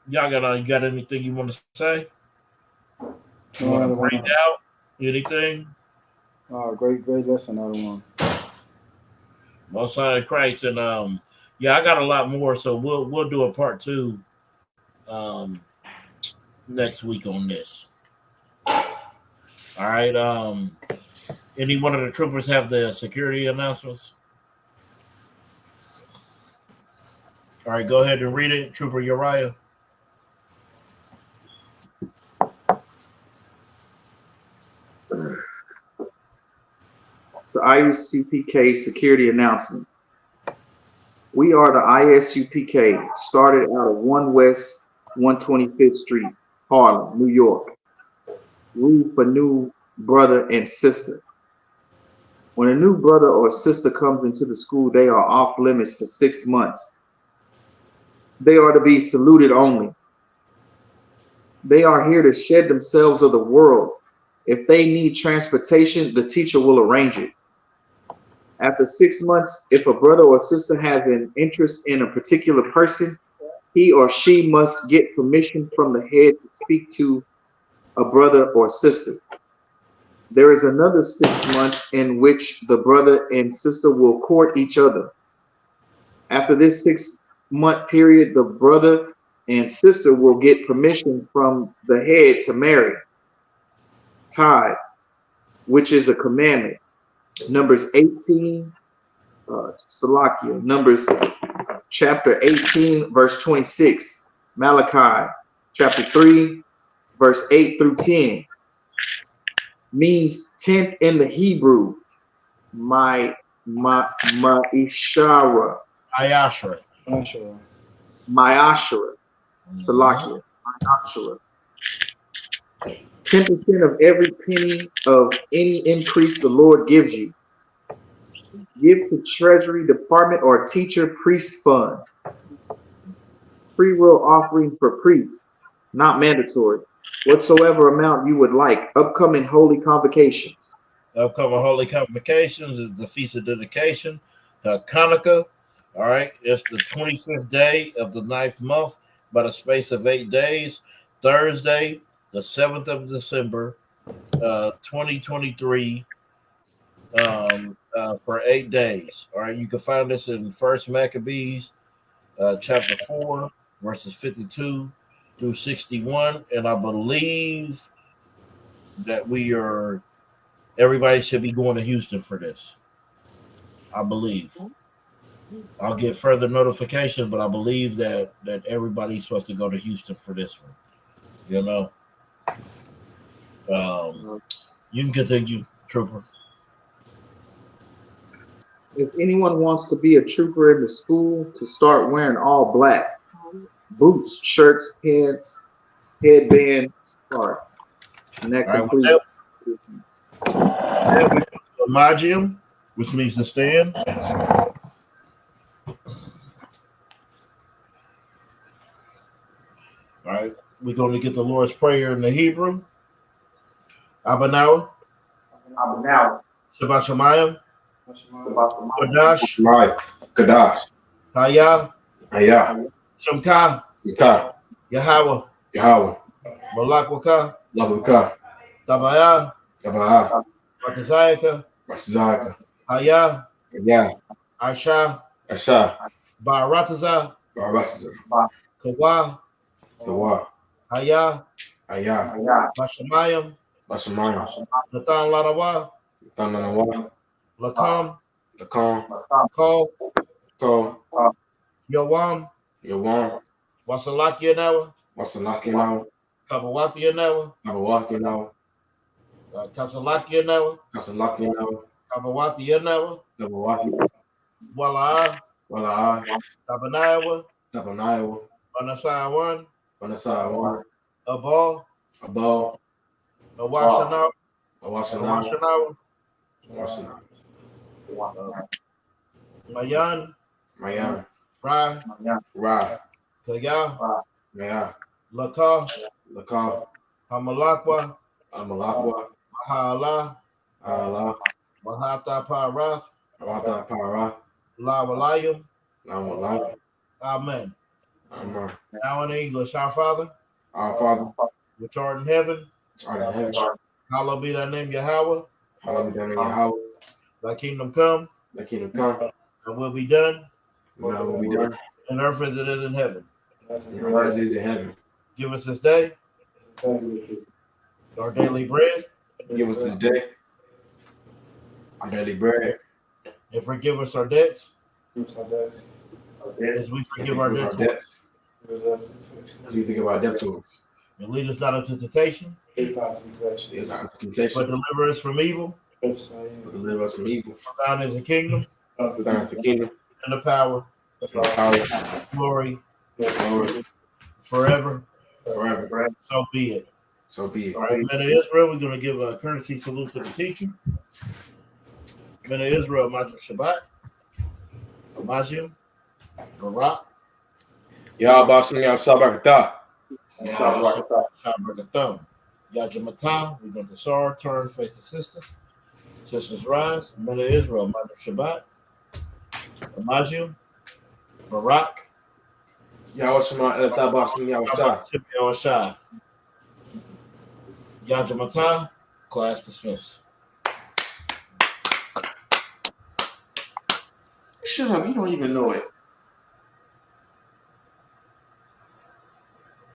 Y'all got anything you want to say? You want to bring out anything? Great lesson, out of one. Most High in Christ, and yeah, I got a lot more, so we'll do a part 2 next week on this. All right. Any one of the troopers have the security announcements? All right, go ahead and read it, Trooper Uriah. So ISUPK security announcement. We are the ISUPK, started out of 1 West 125th Street, Harlem, New York. Rule for new brother and sister. When a new brother or sister comes into the school, they are off limits for 6 months. They are to be saluted only. They are here to shed themselves of the world. If they need transportation, the teacher will arrange it. After 6 months, if a brother or sister has an interest in a particular person, he or she must get permission from the head to speak to a brother or sister. There is another 6 months in which the brother and sister will court each other. After this 6-month period, the brother and sister will get permission from the head to marry. Tithes, which is a commandment. Numbers 18, Salakia, Numbers chapter 18, verse 26. Malachi, chapter 3, verse 8 through 10. Means 10th in the Hebrew. Ma'ishara. Ayashra. Ma'ashara. Salakia. Ma'ashara. 10% of every penny of any increase the Lord gives you. Give to Treasury Department or Teacher Priest Fund. Free will offering for priests, not mandatory. Whatsoever amount you would like. Upcoming holy convocations. Upcoming holy convocations is the Feast of Dedication, Hanukkah. All right, it's the 25th day of the 9th month by the space of 8 days. Thursday, the 7th of December, 2023, for 8 days. All right, you can find this in First Maccabees, chapter 4, verses 52 through 61, and I believe that everybody should be going to Houston for this. I believe. I'll get further notification, but I believe that everybody's supposed to go to Houston for this one. You know. You can continue, Trooper. If anyone wants to be a trooper in the school, to start wearing all black. Boots, shirts, pants, headband, scarf. And that concludes. Then we go to Imagium, which means to stand. All right, we're going to get the Lord's Prayer in the Hebrew. Abanawa, Now, Shabbat Shemayim, Kodash, Right. Kadash. Haya, Aya. Shamka, Yaka. Yahweh, Yahweh. Malakwaka, Lavuka. Tabaya, Yabaha. Matazayaka, Ratzaka. Haya, Ya. Aisha, Asha. Barataza, Baratza. Kawa, Dawa. Haya, Aya. Bashamayim, Bashamayim. Nathan Larawa, Tananawa. Lakam, Lakan. Ko, Ko. Yawam, Yawan. Wasalakia Nawa, Wasalaki now. Kabawatia Nawa, Abawaki now. Kasalakia Nawa, Kasalaki now. Kabawatia Nawa, Nabawaki. Wala, Wala. Tabanawa, Tabanayo. Manasawan, Manasawa. Abal, Abal. Awashanawa, Awasana. Awashanawa, Awasana. Mayan, Mayan. Rai, Ra. Kaya, Maya. Laka, Laka. Hamalakwa, Amalakwa. Mahala, Allah. Mahata Parath, Arata Para. La Walayim. Namalak. Amen. Amen. Now in English, our Father, Our Father, which art in heaven, art in heaven, hallowed be thy name, Yahweh. hallowed be thy name, Yahweh. Thy kingdom come, Thy kingdom come, and will be done and thy will be done, on earth as it is in heaven. and as it is in heaven. Give us this day our daily bread, Give us this day our daily bread, and forgive us our debts as we and forgive our forgive us debtors. as we forgive our debtors. And lead us not into temptation, It's not but temptation, deliver us from evil. but deliver us from evil. For thine is the kingdom, For thine is the kingdom, and the power, and the power, glory, glory, forever. forever. So be it. So be it. All right, men of Israel, we're going to give a courtesy salute to the teacher. Men of Israel, Majid Shabbat, Amajim, Barak, Yahbashim Yahshabakata. Shabbat, Yajamatah. We're going to Sar, turn, face the sisters. Sisters rise. Men of Israel, Majid Shabbat, Amajim, Barak, Yahweh El Tabashim Yahweh. Shah, Yajamatah. Class dismissed. shut up, you don't even know it.